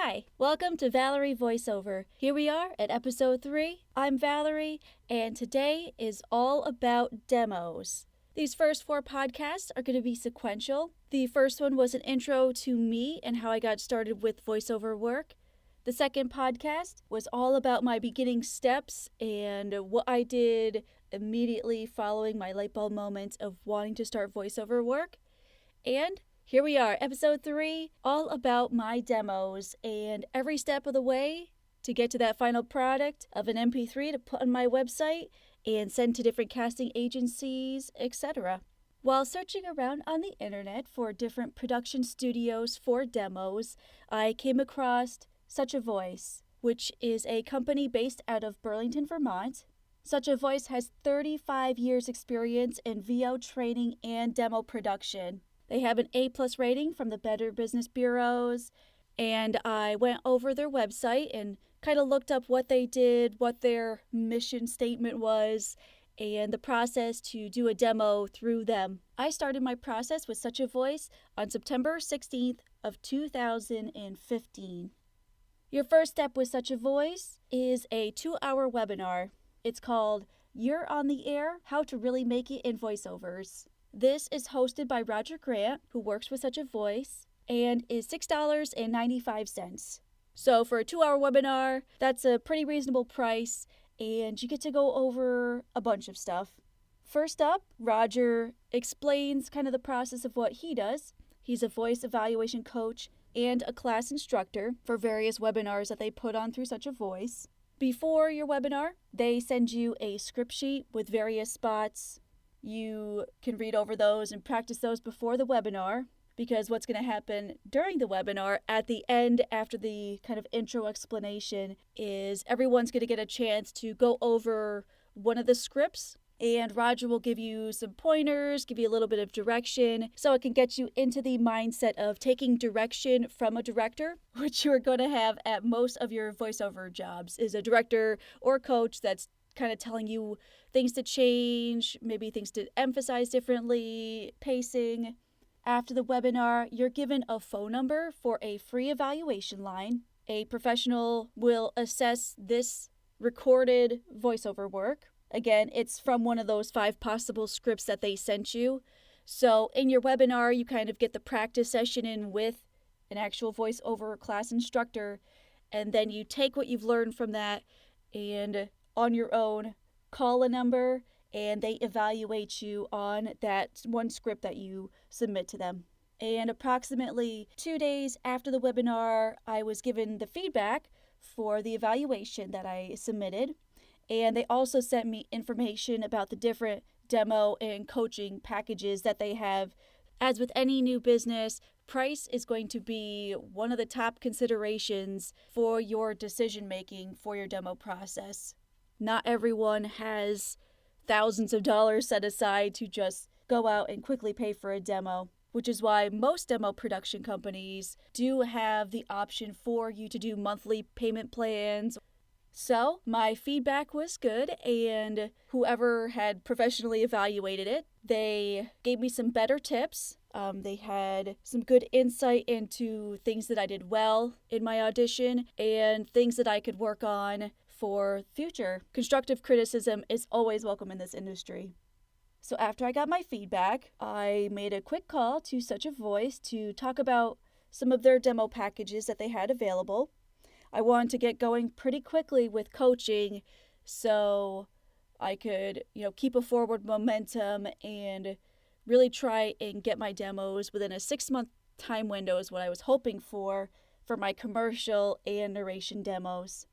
Hi, welcome to Valerie Voiceover. Here we are at episode 3. I'm Valerie, and today is all about demos. These first 4 podcasts are going to be sequential. The first one was an intro to me and how I got started with voiceover work. The second podcast was all about my beginning steps and what I did immediately following my light bulb moment of wanting to start voiceover work. And here we are, episode 3, all about my demos and every step of the way to get to that final product of an MP3 to put on my website and send to different casting agencies, etc. While searching around on the internet for different production studios for demos, I came across Such a Voice, which is a company based out of Burlington, Vermont. Such a Voice has 35 years experience in VO training and demo production. They have an A+ rating from the Better Business Bureaus, and I went over their website and kind of looked up what they did, what their mission statement was, and the process to do a demo through them. I started my process with Such a Voice on September 16th of 2015. Your first step with Such a Voice is a 2-hour webinar. It's called You're on the Air, How to Really Make It in Voiceovers. This is hosted by Roger Grant, who works with Such a Voice, and is $6.95. So for a 2-hour webinar, that's a pretty reasonable price, and you get to go over a bunch of stuff. First up, Roger explains kind of the process of what he does. He's a voice evaluation coach and a class instructor for various webinars that they put on through Such a Voice. Before your webinar, they send you a script sheet with various spots. You can read over those and practice those before the webinar, because what's going to happen during the webinar at the end, after the kind of intro explanation, is everyone's going to get a chance to go over one of the scripts, and Roger will give you some pointers, give you a little bit of direction, so it can get you into the mindset of taking direction from a director, which you are going to have at most of your voiceover jobs, is a director or coach that's kind of telling you things to change, maybe things to emphasize differently, pacing. After the webinar, you're given a phone number for a free evaluation line. A professional will assess this recorded voiceover work. Again, it's from one of those 5 possible scripts that they sent you. So in your webinar, you kind of get the practice session in with an actual voiceover class instructor, and then you take what you've learned from that and on your own call a number, and they evaluate you on that one script that you submit to them. And approximately 2 days after the webinar, I was given the feedback for the evaluation that I submitted, and they also sent me information about the different demo and coaching packages that they have. As with any new business, price is going to be one of the top considerations for your decision making for your demo process. Not everyone has thousands of dollars set aside to just go out and quickly pay for a demo, which is why most demo production companies do have the option for you to do monthly payment plans. So my feedback was good, and whoever had professionally evaluated it, they gave me some better tips. They had some good insight into things that I did well in my audition and things that I could work on for future. Constructive criticism is always welcome in this industry. So after I got my feedback, I made a quick call to Such a Voice to talk about some of their demo packages that they had available. I wanted to get going pretty quickly with coaching so I could, keep a forward momentum and really try and get my demos within a 6-month time window is what I was hoping for my commercial and narration demos.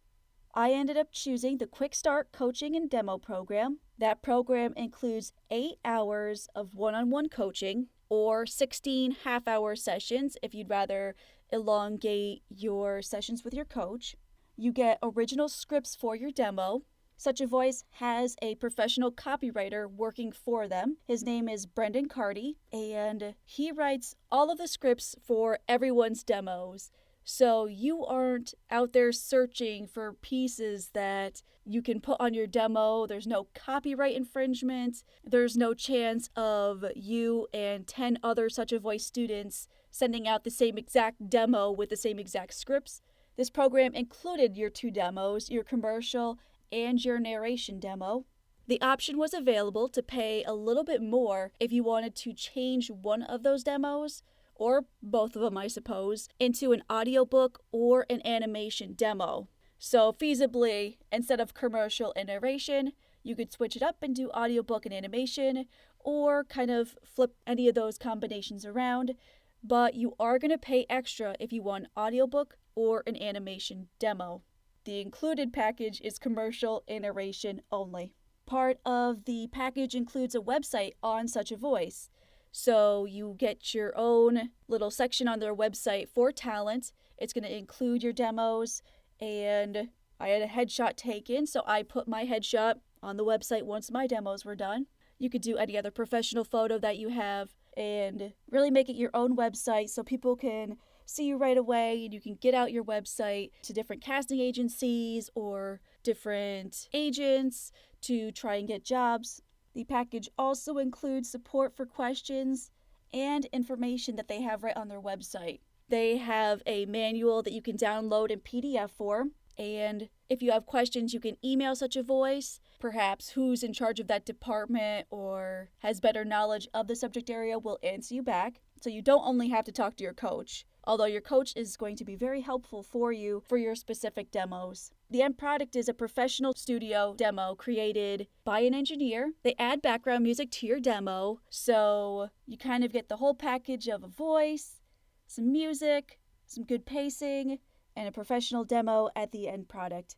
I ended up choosing the Quick Start Coaching and Demo Program. That program includes 8 hours of one-on-one coaching or 16 half-hour sessions if you'd rather elongate your sessions with your coach. You get original scripts for your demo. Such a Voice has a professional copywriter working for them. His name is Brendan Carty, and he writes all of the scripts for everyone's demos. So you aren't out there searching for pieces that you can put on your demo. There's no copyright infringement. There's no chance of you and 10 other Such a Voice students sending out the same exact demo with the same exact scripts. This program included your 2 demos, your commercial and your narration demo. The option was available to pay a little bit more if you wanted to change one of those demos, or both of them, I suppose, into an audiobook or an animation demo. So feasibly, instead of commercial and narration, you could switch it up and do audiobook and animation, or kind of flip any of those combinations around, but you are going to pay extra if you want audiobook or an animation demo. The included package is commercial and narration only. Part of the package includes a website on Such a Voice. So you get your own little section on their website for talent. It's going to include your demos, and I had a headshot taken, so I put my headshot on the website once my demos were done. You could do any other professional photo that you have and really make it your own website so people can see you right away, and you can get out your website to different casting agencies or different agents to try and get jobs. The package also includes support for questions and information that they have right on their website. They have a manual that you can download in PDF form, and if you have questions, you can email Such a Voice, perhaps who's in charge of that department or has better knowledge of the subject area will answer you back. So you don't only have to talk to your coach, although your coach is going to be very helpful for you for your specific demos. The end product is a professional studio demo created by an engineer. They add background music to your demo, so you kind of get the whole package of a voice, some music, some good pacing, and a professional demo at the end product.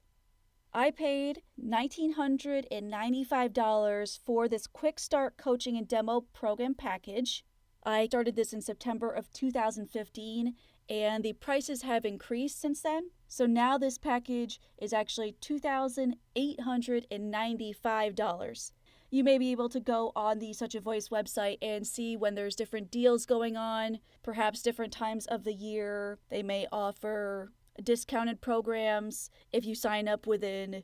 I paid $1,995 for this quick start coaching and demo program package. I started this in September of 2015, and the prices have increased since then. So now this package is actually $2,895. You may be able to go on the Such a Voice website and see when there's different deals going on, perhaps different times of the year. They may offer discounted programs if you sign up within,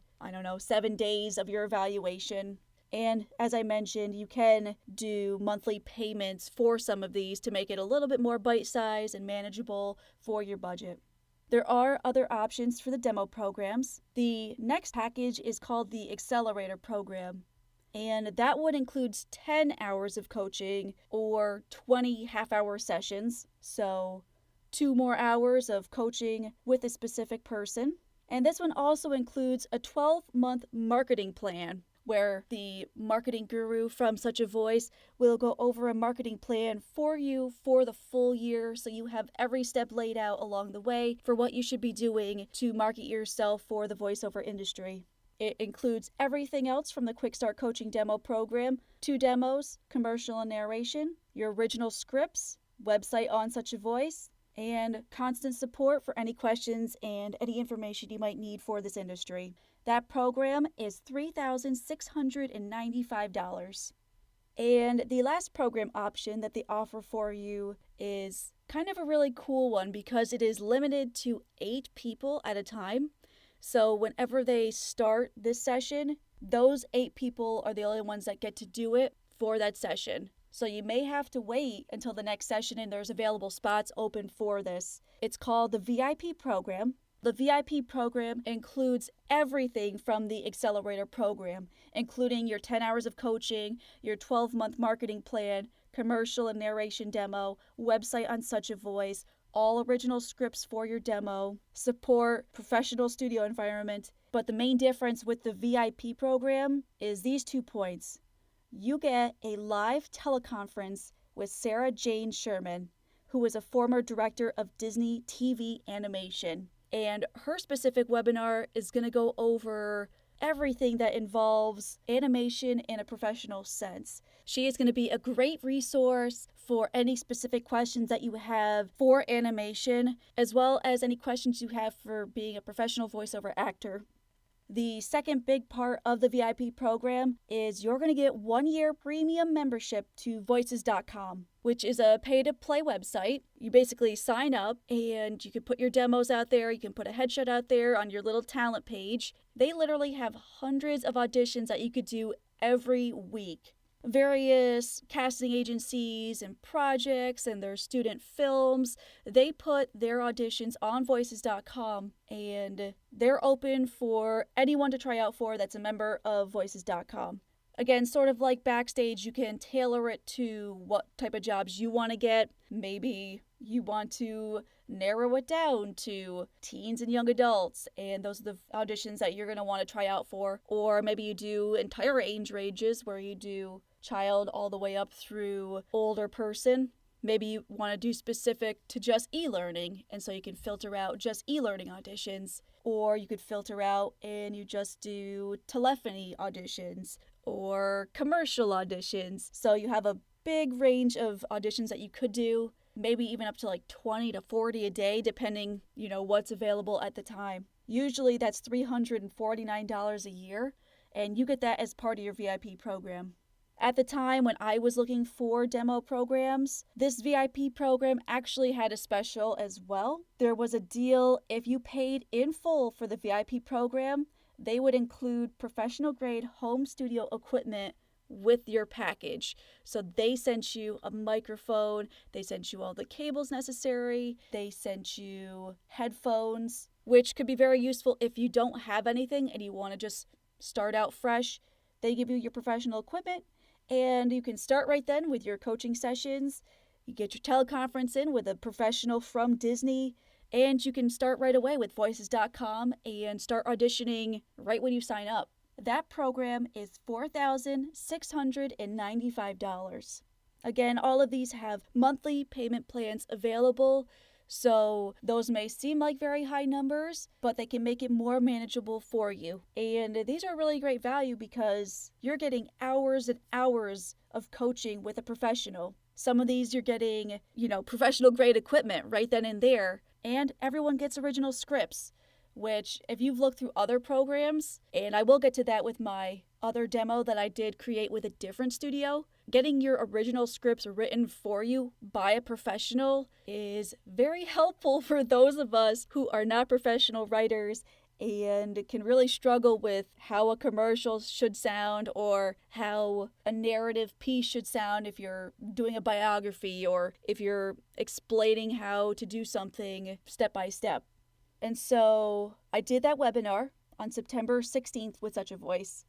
7 days of your evaluation. And as I mentioned, you can do monthly payments for some of these to make it a little bit more bite-sized and manageable for your budget. There are other options for the demo programs. The next package is called the Accelerator Program, and that one includes 10 hours of coaching or 20 half-hour sessions, so 2 more hours of coaching with a specific person. And this one also includes a 12-month marketing plan, where the marketing guru from Such a Voice will go over a marketing plan for you for the full year, so you have every step laid out along the way for what you should be doing to market yourself for the voiceover industry. It includes everything else from the Quick Start Coaching Demo Program, 2 demos, commercial and narration, your original scripts, website on Such a Voice, and constant support for any questions and any information you might need for this industry. That program is $3,695. And the last program option that they offer for you is kind of a really cool one because it is limited to 8 people at a time. So whenever they start this session, those 8 people are the only ones that get to do it for that session. So you may have to wait until the next session and there's available spots open for this. It's called the VIP program. The VIP program includes everything from the Accelerator program, including your 10 hours of coaching, your 12-month marketing plan, commercial and narration demo, website on Such a Voice, all original scripts for your demo, support, professional studio environment. But the main difference with the VIP program is these 2 points. You get a live teleconference with Sarah Jane Sherman, who is a former director of Disney TV animation. And her specific webinar is going to go over everything that involves animation in a professional sense. She is going to be a great resource for any specific questions that you have for animation, as well as any questions you have for being a professional voiceover actor. The second big part of the VIP program is you're going to get 1-year premium membership to Voices.com, which is a pay-to-play website. You basically sign up and you can put your demos out there. You can put a headshot out there on your little talent page. They literally have hundreds of auditions that you could do every week. various casting agencies and projects and their student films, they put their auditions on voices.com, and they're open for anyone to try out for that's a member of voices.com. Again, sort of like Backstage, you can tailor it to what type of jobs you want to get. Maybe you want to narrow it down to teens and young adults, and those are the auditions that you're going to want to try out for. Or maybe you do entire age ranges where you do child all the way up through older person. Maybe you want to do specific to just e-learning, and so you can filter out just e-learning auditions. Or you could filter out and you just do telephony auditions or commercial auditions. So you have a big range of auditions that you could do, maybe even up to like 20 to 40 a day, depending, what's available at the time. Usually that's $349 a year, and you get that as part of your VIP program. At the time when I was looking for demo programs, this VIP program actually had a special as well. There was a deal if you paid in full for the VIP program, they would include professional grade home studio equipment with your package. So they sent you a microphone, they sent you all the cables necessary, they sent you headphones, which could be very useful if you don't have anything and you want to just start out fresh. They give you your professional equipment, and you can start right then with your coaching sessions. You get your teleconference in with a professional from Disney, and you can start right away with voices.com and start auditioning right when you sign up. That program is $4,695. Again, all of these have monthly payment plans available, so those may seem like very high numbers, but they can make it more manageable for you. And these are really great value because you're getting hours and hours of coaching with a professional. Some of these you're getting, professional grade equipment right then and there. And everyone gets original scripts, which if you've looked through other programs, and I will get to that with my other demo that I did create with a different studio, getting your original scripts written for you by a professional is very helpful for those of us who are not professional writers and can really struggle with how a commercial should sound or how a narrative piece should sound if you're doing a biography or if you're explaining how to do something step by step. And so I did that webinar on September 16th with Such a Voice.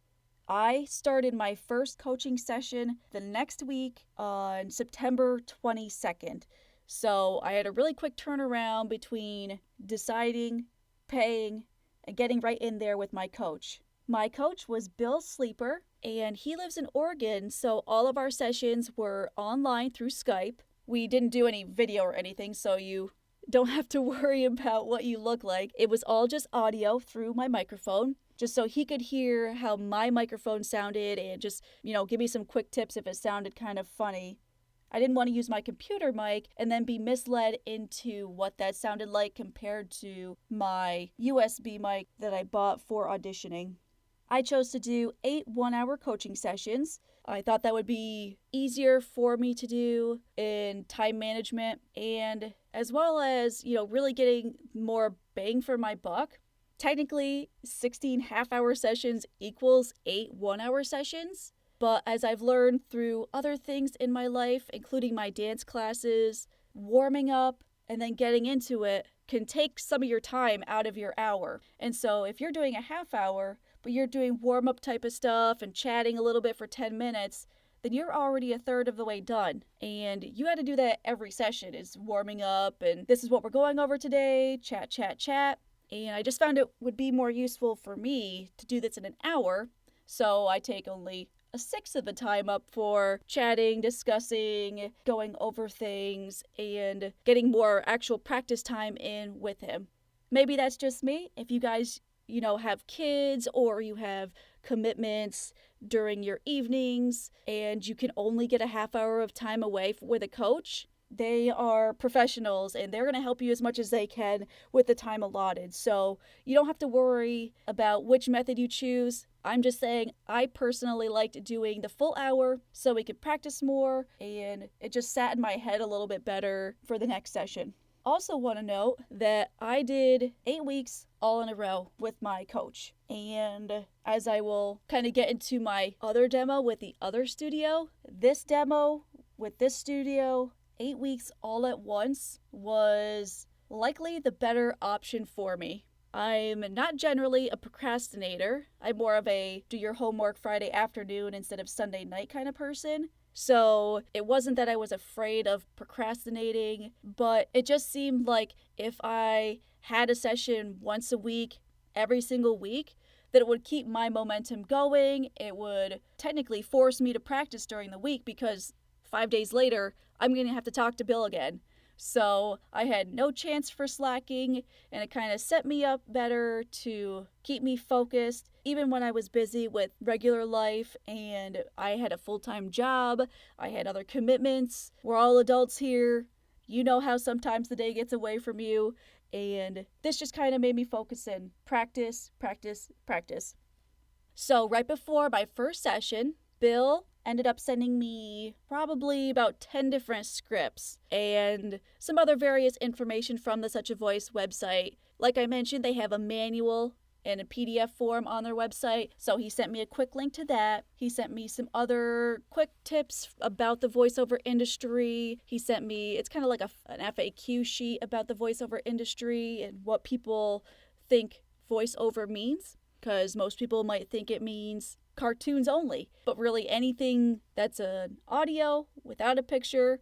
I started my first coaching session the next week on September 22nd. So I had a really quick turnaround between deciding, paying, and getting right in there with my coach. My coach was Bill Sleeper, and he lives in Oregon, so all of our sessions were online through Skype. We didn't do any video or anything, so you don't have to worry about what you look like. It was all just audio through my microphone, just so he could hear how my microphone sounded and just, give me some quick tips if it sounded kind of funny. I didn't want to use my computer mic and then be misled into what that sounded like compared to my USB mic that I bought for auditioning. I chose to do 8 one-hour coaching sessions. I thought that would be easier for me to do in time management and as well as, really getting more bang for my buck. Technically, 16 half-hour sessions equals 8 one-hour sessions. But as I've learned through other things in my life, including my dance classes, warming up, and then getting into it can take some of your time out of your hour. And so if you're doing a half hour, but you're doing warm-up type of stuff and chatting a little bit for 10 minutes, then you're already a third of the way done. And you got to do that every session is warming up, and this is what we're going over today, chat, chat, chat. And I just found it would be more useful for me to do this in an hour, so I take only a sixth of the time up for chatting, discussing, going over things, and getting more actual practice time in with him. Maybe that's just me. If you guys, have kids or you have commitments during your evenings and you can only get a half hour of time away with a coach, they are professionals and they're going to help you as much as they can with the time allotted. So you don't have to worry about which method you choose. I'm just saying I personally liked doing the full hour so we could practice more and it just sat in my head a little bit better for the next session. Also want to note that I did 8 weeks all in a row with my coach. And as I will kind of get into my other demo with the other studio, this demo with this studio, 8 weeks all at once, was likely the better option for me. I'm not generally a procrastinator. I'm more of a do your homework Friday afternoon instead of Sunday night kind of person. So it wasn't that I was afraid of procrastinating, but it just seemed like if I had a session once a week, every single week, that it would keep my momentum going. It would technically force me to practice during the week because 5 days later, I'm going to have to talk to Bill again. So I had no chance for slacking, and it kind of set me up better to keep me focused even when I was busy with regular life and I had a full-time job. I had other commitments. We're all adults here. You know how sometimes the day gets away from you, and this just kind of made me focus in practice, practice, practice. So right before my first session, Bill ended up sending me probably about 10 different scripts and some other various information from the Such a Voice website. Like I mentioned, they have a manual and a PDF form on their website, so he sent me a quick link to that. He sent me some other quick tips about the voiceover industry. He sent me, it's kind of like an FAQ sheet about the voiceover industry and what people think voiceover means, because most people might think it means cartoons only, but really anything that's an audio without a picture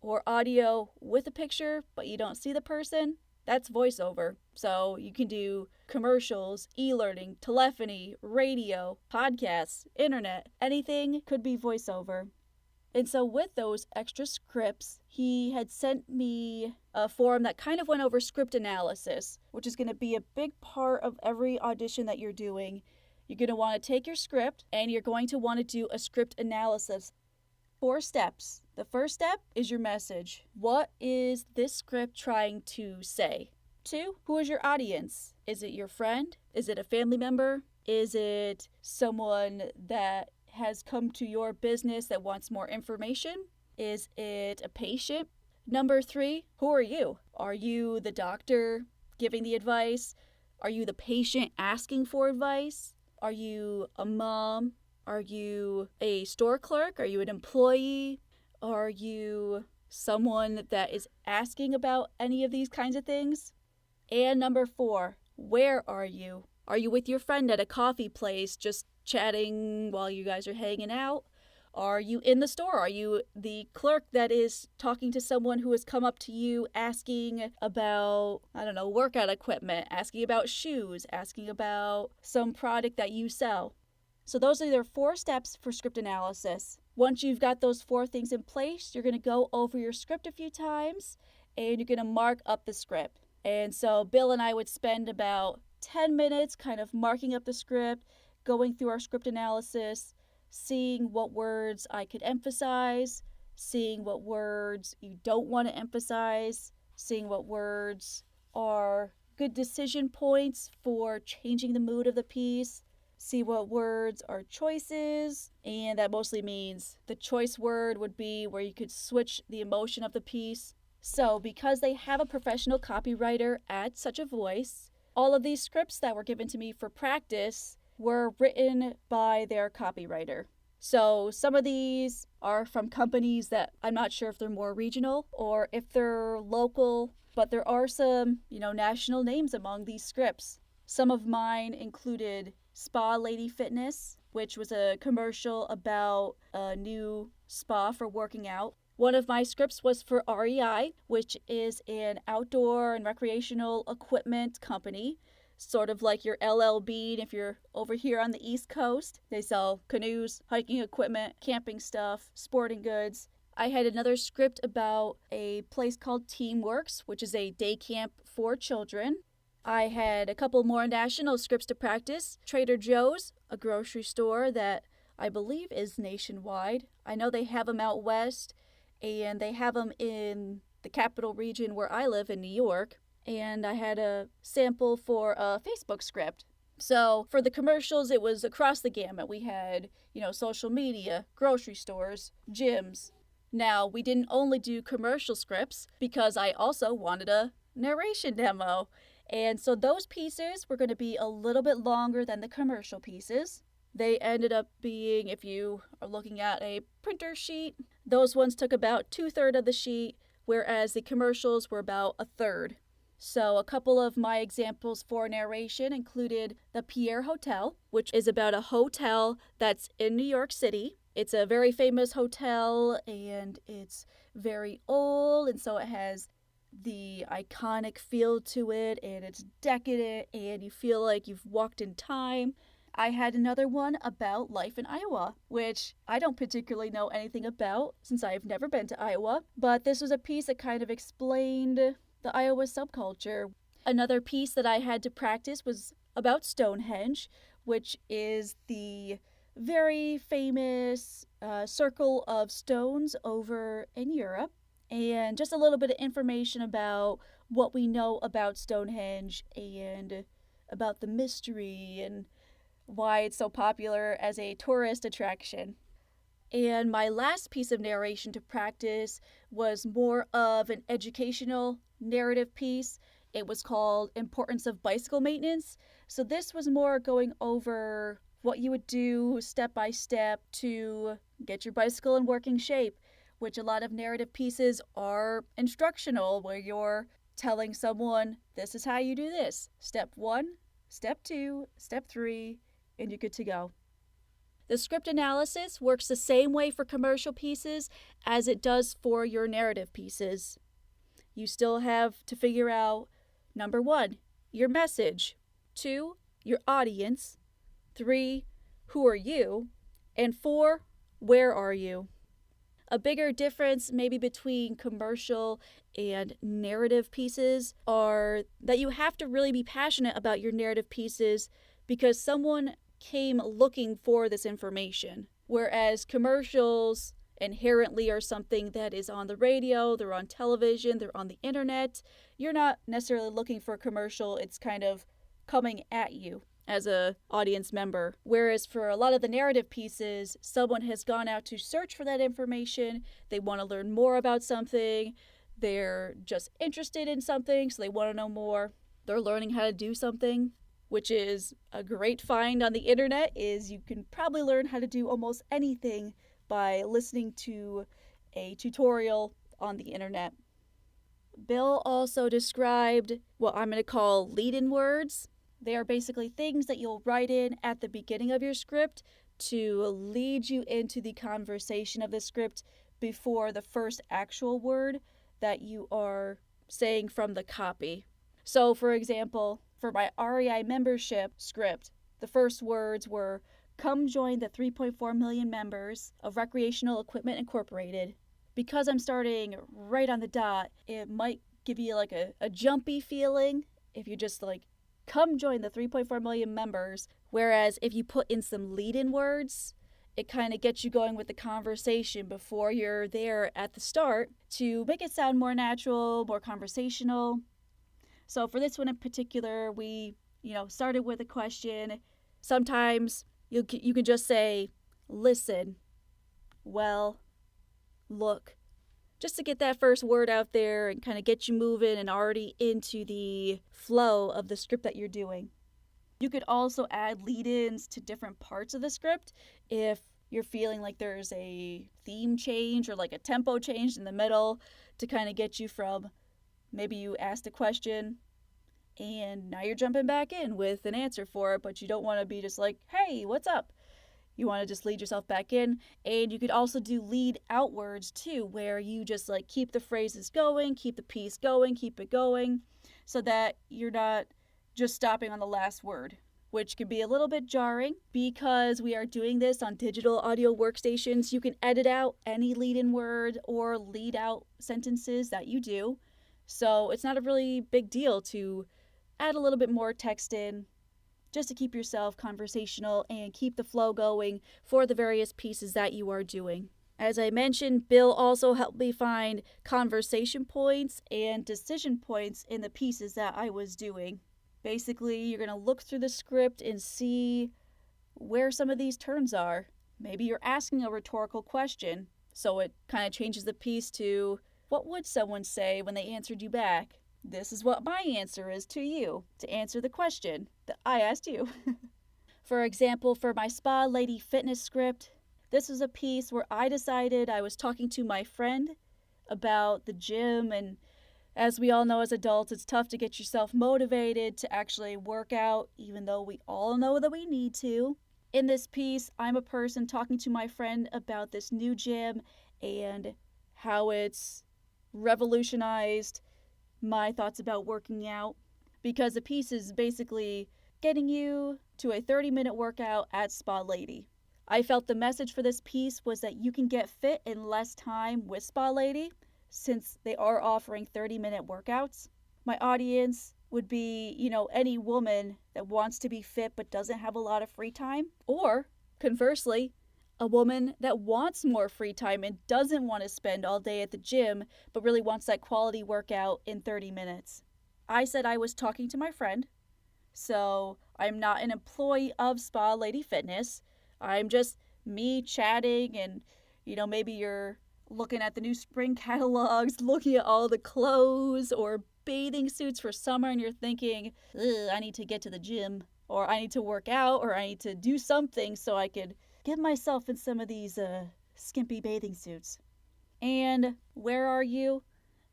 or audio with a picture but you don't see the person, that's voiceover. So you can do commercials, e-learning, telephony, radio, podcasts, internet, anything could be voiceover. And so with those extra scripts, he had sent me a form that kind of went over script analysis, which is going to be a big part of every audition that you're doing. You're going to want to take your script and you're going to want to do a script analysis. 4 steps. The first step is your message. What is this script trying to say? 2, who is your audience? Is it your friend? Is it a family member? Is it someone that has come to your business that wants more information? Is it a patient? Number 3, who are you? Are you the doctor giving the advice? Are you the patient asking for advice? Are you a mom? Are you a store clerk? Are you an employee? Are you someone that is asking about any of these kinds of things? And number 4, where are you? Are you with your friend at a coffee place just chatting while you guys are hanging out? Are you in the store? Are you the clerk that is talking to someone who has come up to you asking about, workout equipment, asking about shoes, asking about some product that you sell? So those are your 4 steps for script analysis. Once you've got those 4 things in place, you're going to go over your script a few times and you're going to mark up the script. And so Bill and I would spend about 10 minutes kind of marking up the script, going through our script analysis, seeing what words I could emphasize, seeing what words you don't want to emphasize, seeing what words are good decision points for changing the mood of the piece, see what words are choices, and that mostly means the choice word would be where you could switch the emotion of the piece. So because they have a professional copywriter at Such a Voice, all of these scripts that were given to me for practice were written by their copywriter. So some of these are from companies that I'm not sure if they're more regional or if they're local, but there are some, national names among these scripts. Some of mine included Spa Lady Fitness, which was a commercial about a new spa for working out. One of my scripts was for REI, which is an outdoor and recreational equipment company, sort of like your LL Bean if you're over here on the East Coast. They sell canoes, hiking equipment, camping stuff, sporting goods. I had another script about a place called Teamworks, which is a day camp for children. I had a couple more national scripts to practice. Trader Joe's, a grocery store that I believe is nationwide. I know they have them out west, and they have them in the capital region where I live in New York. And I had a sample for a Facebook script. So for the commercials, it was across the gamut. We had, social media, grocery stores, gyms, Now, we didn't only do commercial scripts because I also wanted a narration demo. And so those pieces were going to be a little bit longer than the commercial pieces. They ended up being, if you are looking at a printer sheet, those ones took about 2/3 of the sheet, whereas the commercials were about 1/3. So, a couple of my examples for narration included the Pierre Hotel, which is about a hotel that's in New York City. It's a very famous hotel and it's very old, and so it has the iconic feel to it, and it's decadent, and you feel like you've walked in time. I had another one about life in Iowa, which I don't particularly know anything about since I've never been to Iowa, but this was a piece that kind of explained the Iowa subculture. Another piece that I had to practice was about Stonehenge, which is the very famous circle of stones over in Europe, and just a little bit of information about what we know about Stonehenge and about the mystery and why it's so popular as a tourist attraction. And my last piece of narration to practice was more of an educational narrative piece. It was called Importance of Bicycle Maintenance. So this was more going over what you would do step by step to get your bicycle in working shape, which a lot of narrative pieces are instructional, where you're telling someone, this is how you do this. Step 1, step 2, step 3, and you're good to go. The script analysis works the same way for commercial pieces as it does for your narrative pieces. You still have to figure out, number 1, your message, 2, your audience, 3, who are you, and 4, where are you. A bigger difference maybe between commercial and narrative pieces are that you have to really be passionate about your narrative pieces because someone came looking for this information, whereas commercials inherently are something that is on the radio, they're on television, they're on the internet. You're not necessarily looking for a commercial, it's kind of coming at you as a audience member. Whereas for a lot of the narrative pieces, someone has gone out to search for that information, they want to learn more about something, they're just interested in something, so they want to know more, they're learning how to do something. Which is a great find on the internet, is you can probably learn how to do almost anything by listening to a tutorial on the internet. Bill also described what I'm going to call lead-in words. They are basically things that you'll write in at the beginning of your script to lead you into the conversation of the script before the first actual word that you are saying from the copy. So, for example, for my REI membership script, the first words were, come join the 3.4 million members of Recreational Equipment Incorporated. Because I'm starting right on the dot, it might give you like a jumpy feeling if you just like, come join the 3.4 million members. Whereas if you put in some lead-in words, it kind of gets you going with the conversation before you're there at the start to make it sound more natural, more conversational. So for this one in particular, we, started with a question. Sometimes you can just say, listen, well, look, just to get that first word out there and kind of get you moving and already into the flow of the script that you're doing. You could also add lead-ins to different parts of the script if you're feeling like there's a theme change or like a tempo change in the middle to kind of get you from maybe you asked a question and now you're jumping back in with an answer for it, but you don't want to be just like, hey, what's up? You want to just lead yourself back in. And you could also do lead outwards too, where you just like keep the phrases going, keep the piece going, keep it going, so that you're not just stopping on the last word, which can be a little bit jarring because we are doing this on digital audio workstations. You can edit out any lead-in word or lead out sentences that you do. So it's not a really big deal to add a little bit more text in just to keep yourself conversational and keep the flow going for the various pieces that you are doing. As I mentioned, Bill also helped me find conversation points and decision points in the pieces that I was doing. Basically, you're going to look through the script and see where some of these turns are. Maybe you're asking a rhetorical question. So it kind of changes the piece to what would someone say when they answered you back? This is what my answer is to you to answer the question that I asked you. For example, for my Spa Lady Fitness script, this was a piece where I decided I was talking to my friend about the gym, and as we all know as adults, it's tough to get yourself motivated to actually work out, even though we all know that we need to. In this piece, I'm a person talking to my friend about this new gym and how it's revolutionized my thoughts about working out, because the piece is basically getting you to a 30-minute workout at Spa Lady. I felt the message for this piece was that you can get fit in less time with Spa Lady since they are offering 30-minute workouts. My audience would be, any woman that wants to be fit but doesn't have a lot of free time, or conversely, a woman that wants more free time and doesn't want to spend all day at the gym but really wants that quality workout in 30 minutes. I said I was talking to my friend, so I'm not an employee of Spa Lady Fitness. I'm just me chatting, and maybe you're looking at the new spring catalogs, looking at all the clothes or bathing suits for summer, and you're thinking, I need to get to the gym, or I need to work out, or I need to do something so I could get myself in some of these skimpy bathing suits. And where are you?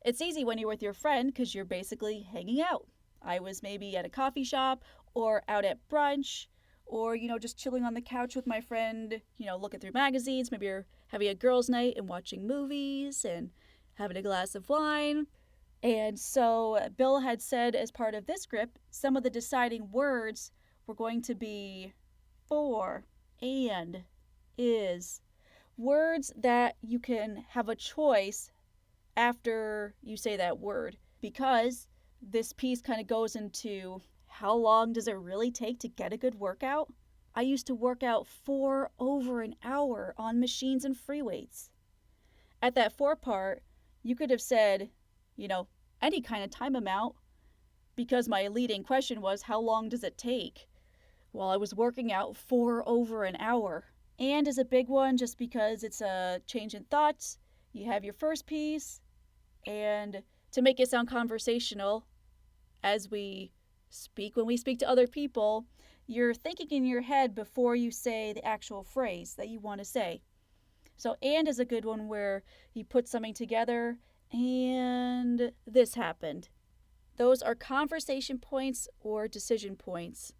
It's easy when you're with your friend because you're basically hanging out. I was maybe at a coffee shop or out at brunch, or just chilling on the couch with my friend, looking through magazines. Maybe you're having a girls' night and watching movies and having a glass of wine. And so Bill had said, as part of this script, some of the deciding words were going to be for, and, is. Words that you can have a choice after you say that word, because this piece kind of goes into how long does it really take to get a good workout. I used to work out for over an hour on machines and free weights. At that for part, you could have said, any kind of time amount, because my leading question was, how long does it take? Well, I was working out for over an hour. And is a big one just because it's a change in thoughts. You have your first piece, and to make it sound conversational, as we speak, when we speak to other people, you're thinking in your head before you say the actual phrase that you want to say. So, and is a good one where you put something together and this happened. Those are conversation points or decision points.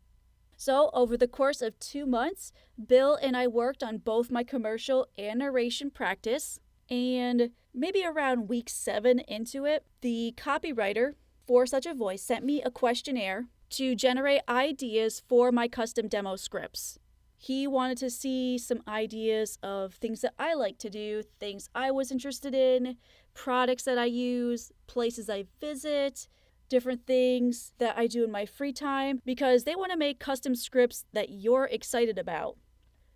So, over the course of 2 months, Bill and I worked on both my commercial and narration practice. And maybe around week 7 into it, the copywriter for Such a Voice sent me a questionnaire to generate ideas for my custom demo scripts. He wanted to see some ideas of things that I like to do, things I was interested in, products that I use, places I visit, different things that I do in my free time, because they want to make custom scripts that you're excited about.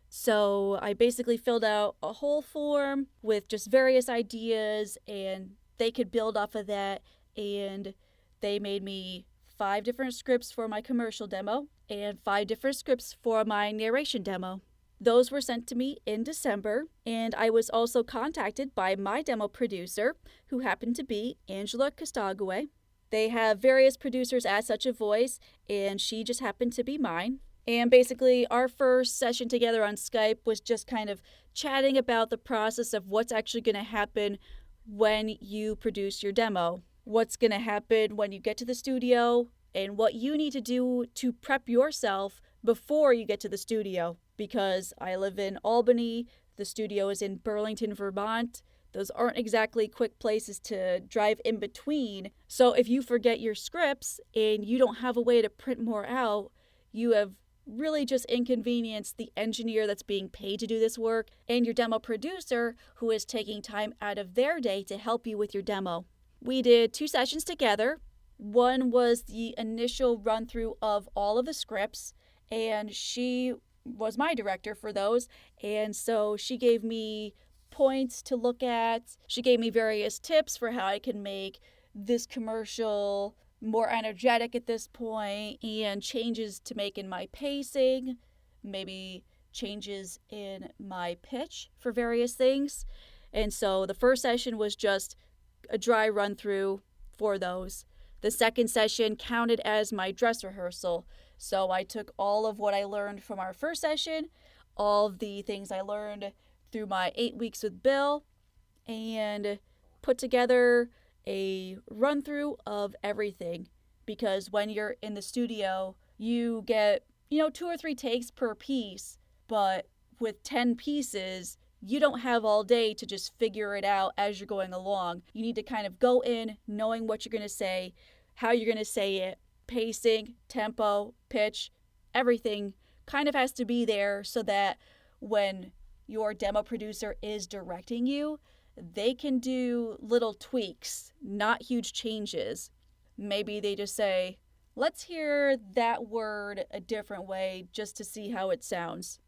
So I basically filled out a whole form with just various ideas, and they could build off of that, and they made me 5 different scripts for my commercial demo and 5 different scripts for my narration demo. Those were sent to me in December, and I was also contacted by my demo producer, who happened to be Angela Costagaway. They have various producers at Such a Voice, and she just happened to be mine. And basically, our first session together on Skype was just kind of chatting about the process of what's actually going to happen when you produce your demo. What's going to happen when you get to the studio, and what you need to do to prep yourself before you get to the studio. Because I live in Albany, the studio is in Burlington, Vermont. Those aren't exactly quick places to drive in between. So if you forget your scripts and you don't have a way to print more out, you have really just inconvenienced the engineer that's being paid to do this work and your demo producer who is taking time out of their day to help you with your demo. We did 2 sessions together. One was the initial run through of all of the scripts, and she was my director for those. And so she gave me points to look at. She gave me various tips for how I can make this commercial more energetic at this point, and changes to make in my pacing, maybe changes in my pitch for various things. And so the first session was just a dry run through for those. The second session counted as my dress rehearsal. So I took all of what I learned from our first session, all of the things I learned through my 8 weeks with Bill, and put together a run through of everything. Because when you're in the studio, you get, 2 or 3 takes per piece, but with 10 pieces, you don't have all day to just figure it out as you're going along. You need to kind of go in knowing what you're going to say, how you're going to say it, pacing, tempo, pitch, everything kind of has to be there so that when your demo producer is directing you, they can do little tweaks, not huge changes. Maybe they just say, let's hear that word a different way just to see how it sounds.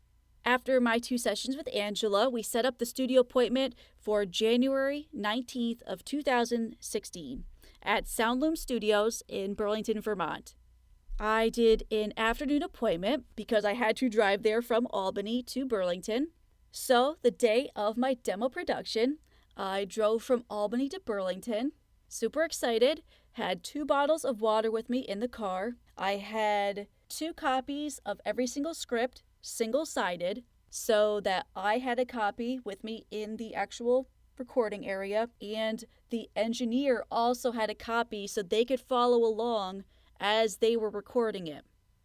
After my 2 sessions with Angela, we set up the studio appointment for January 19th of 2016 at Soundloom Studios in Burlington, Vermont. I did an afternoon appointment because I had to drive there from Albany to Burlington. So the day of my demo production, I drove from Albany to Burlington, super excited, had 2 bottles of water with me in the car. I had 2 copies of every single script, single-sided, so that I had a copy with me in the actual recording area, and the engineer also had a copy so they could follow along as they were recording it.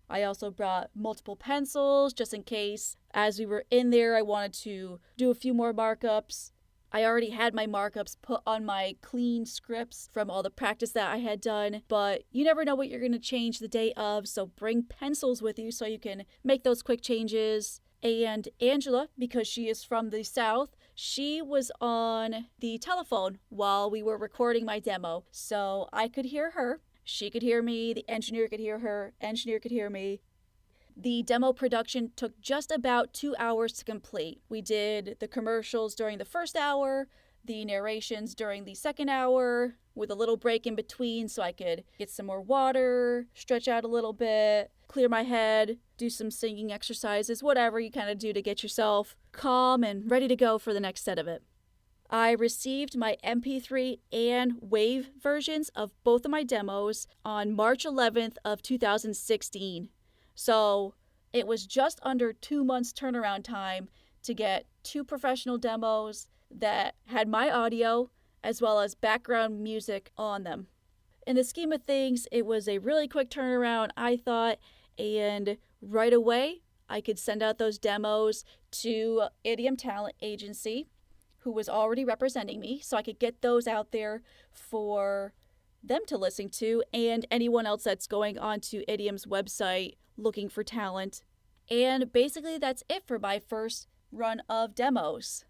I also brought multiple pencils just in case. As we were in there, I wanted to do a few more markups. I already had my markups put on my clean scripts from all the practice that I had done, but you never know what you're going to change the day of, so bring pencils with you so you can make those quick changes. And Angela, because she is from the South, she was on the telephone while we were recording my demo, so I could hear her. She could hear me, the engineer could hear her, engineer could hear me. The demo production took just about 2 hours to complete. We did the commercials during the first hour, the narrations during the second hour, with a little break in between so I could get some more water, stretch out a little bit, clear my head, do some singing exercises, whatever you kind of do to get yourself calm and ready to go for the next set of it. I received my MP3 and WAV versions of both of my demos on March 11th of 2016. So it was just under 2 months turnaround time to get 2 professional demos that had my audio as well as background music on them. In the scheme of things, it was a really quick turnaround, I thought, and right away I could send out those demos to Idiom Talent Agency, who was already representing me, so I could get those out there for them to listen to and anyone else that's going onto Idiom's website looking for talent. And basically that's it for my first run of demos.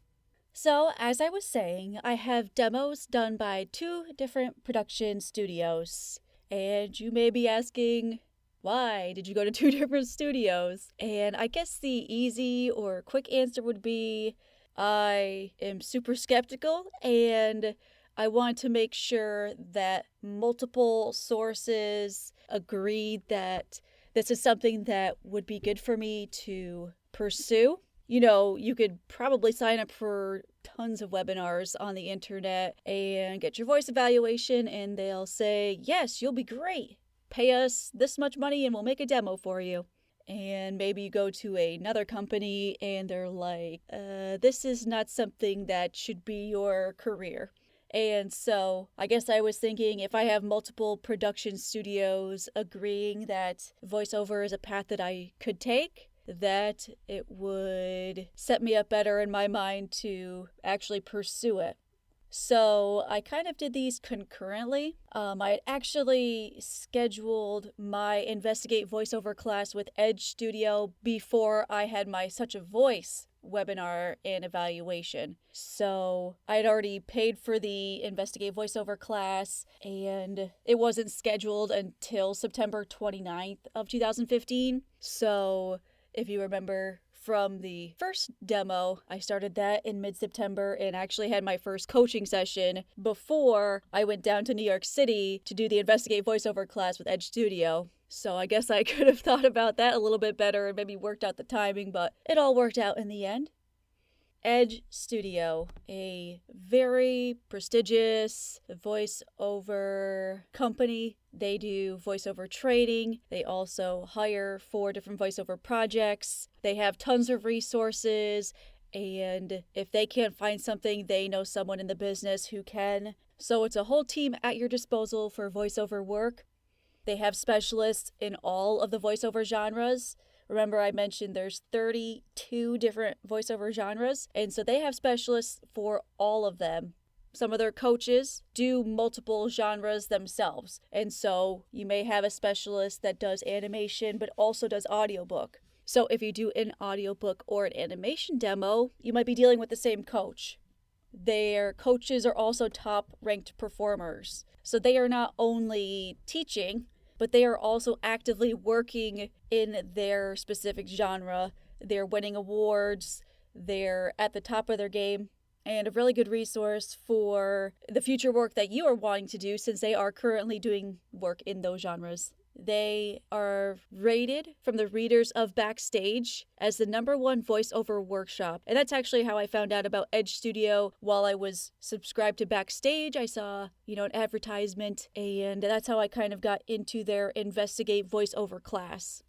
So as I was saying, I have demos done by 2 different production studios. And you may be asking, why did you go to 2 different studios? And I guess the easy or quick answer would be I am super skeptical and I want to make sure that multiple sources agreed that this is something that would be good for me to pursue. You could probably sign up for tons of webinars on the internet and get your voice evaluation and they'll say, yes, you'll be great. Pay us this much money and we'll make a demo for you. And maybe you go to another company and they're like, this is not something that should be your career. And so I guess I was thinking if I have multiple production studios agreeing that voiceover is a path that I could take, that it would set me up better in my mind to actually pursue it. So I kind of did these concurrently. I had actually scheduled my Investigate Voiceover class with Edge Studio before I had my Such a Voice webinar and evaluation. So I had already paid for the Investigate Voiceover class and it wasn't scheduled until September 29th of 2015. So if you remember from the first demo, I started that in mid-September and actually had my first coaching session before I went down to New York City to do the Investigate Voiceover class with Edge Studio. So I guess I could have thought about that a little bit better and maybe worked out the timing, but it all worked out in the end. Edge Studio, a very prestigious voiceover company. They do voiceover training. They also hire for different voiceover projects. They have tons of resources, and if they can't find something, they know someone in the business who can. So it's a whole team at your disposal for voiceover work. They have specialists in all of the voiceover genres. Remember, I mentioned there's 32 different voiceover genres, and so they have specialists for all of them. Some of their coaches do multiple genres themselves, and so you may have a specialist that does animation but also does audiobook. So if you do an audiobook or an animation demo, you might be dealing with the same coach. Their coaches are also top-ranked performers, so they are not only teaching, but they are also actively working in their specific genre. They're winning awards, they're at the top of their game, and a really good resource for the future work that you are wanting to do since they are currently doing work in those genres. They are rated from the readers of Backstage as the #1 voiceover workshop. And that's actually how I found out about Edge Studio. While I was subscribed to Backstage, I saw, an advertisement, and that's how I kind of got into their Investigate voiceover class.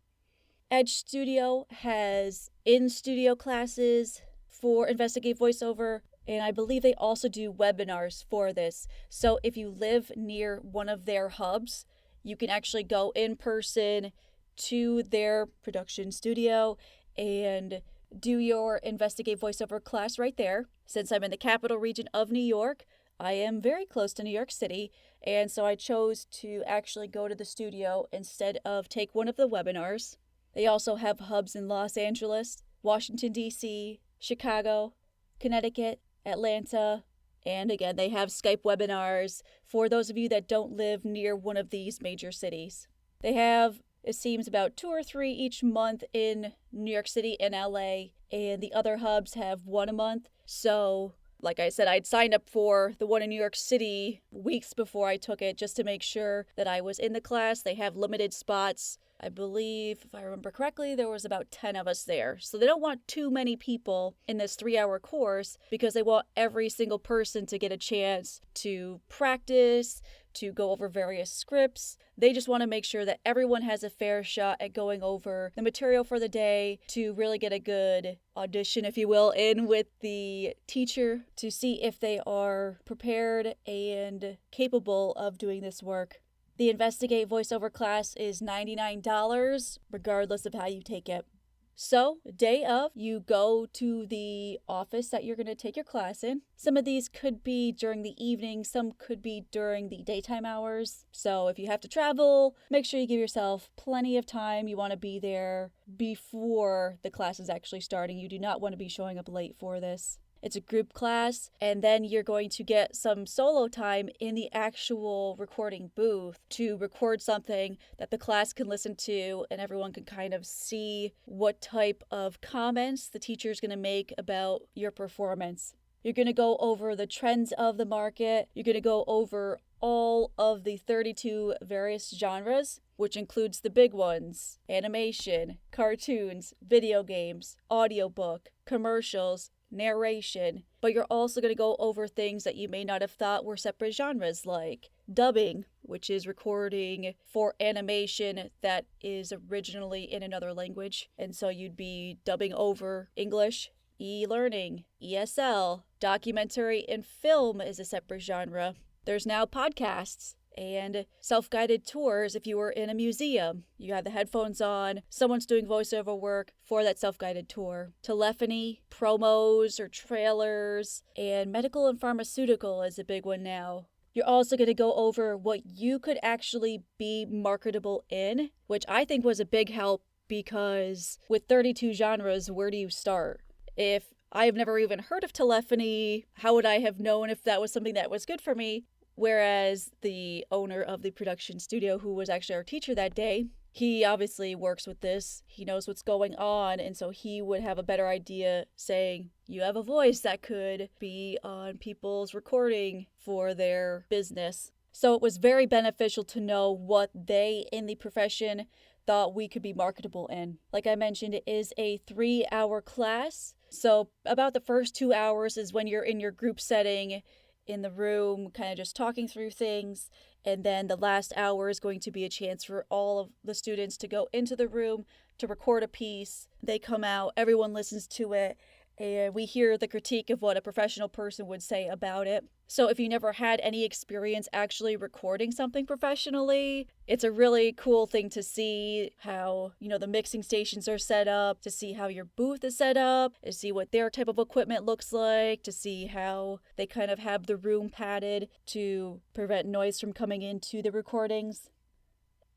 Edge Studio has in-studio classes for Investigate voiceover, and I believe they also do webinars for this. So if you live near one of their hubs, you can actually go in person to their production studio and do your Investigate voiceover class right there. Since I'm in the capital region of New York, I am very close to New York City, and so I chose to actually go to the studio instead of take one of the webinars. They also have hubs in Los Angeles, Washington, D.C., Chicago, Connecticut, Atlanta, and again, they have Skype webinars for those of you that don't live near one of these major cities. They have, it seems, about 2 or 3 each month in New York City and LA, and the other hubs have 1 a month. So, like I said, I'd signed up for the one in New York City weeks before I took it just to make sure that I was in the class. They have limited spots. I believe, if I remember correctly, there was about 10 of us there. So they don't want too many people in this 3-hour course because they want every single person to get a chance to practice, to go over various scripts. They just want to make sure that everyone has a fair shot at going over the material for the day to really get a good audition, if you will, in with the teacher to see if they are prepared and capable of doing this work. The Investigate voiceover class is $99, regardless of how you take it. So, day of, you go to the office that you're going to take your class in. Some of these could be during the evening, some could be during the daytime hours. So, if you have to travel, make sure you give yourself plenty of time. You want to be there before the class is actually starting. You do not want to be showing up late for this. It's a group class, and then you're going to get some solo time in the actual recording booth to record something that the class can listen to and everyone can kind of see what type of comments the teacher is going to make about your performance. You're going to go over the trends of the market. You're going to go over all of the 32 various genres, which includes the big ones: animation, cartoons, video games, audiobook, commercials, narration. But you're also going to go over things that you may not have thought were separate genres, like dubbing, which is recording for animation that is originally in another language, and so you'd be dubbing over English. E-learning, ESL, documentary and film is a separate genre. There's now podcasts and self-guided tours. If you were in a museum, you have the headphones on, someone's doing voiceover work for that self-guided tour. Telephony, promos or trailers, and medical and pharmaceutical is a big one now. You're also going to go over what you could actually be marketable in, which I think was a big help because with 32 genres, where do you start? If I have never even heard of telephony, how would I have known if that was something that was good for me? Whereas the owner of the production studio, who was actually our teacher that day, he obviously works with this. He knows what's going on, and so he would have a better idea saying, you have a voice that could be on people's recording for their business. So it was very beneficial to know what they in the profession thought we could be marketable in. Like I mentioned, it is a 3-hour class. So about the first 2 hours is when you're in your group setting in the room, kind of just talking through things. And then the last hour is going to be a chance for all of the students to go into the room to record a piece. They come out, everyone listens to it, and we hear the critique of what a professional person would say about it. So if you never had any experience actually recording something professionally, it's a really cool thing to see how, the mixing stations are set up, to see how your booth is set up, to see what their type of equipment looks like, to see how they kind of have the room padded to prevent noise from coming into the recordings.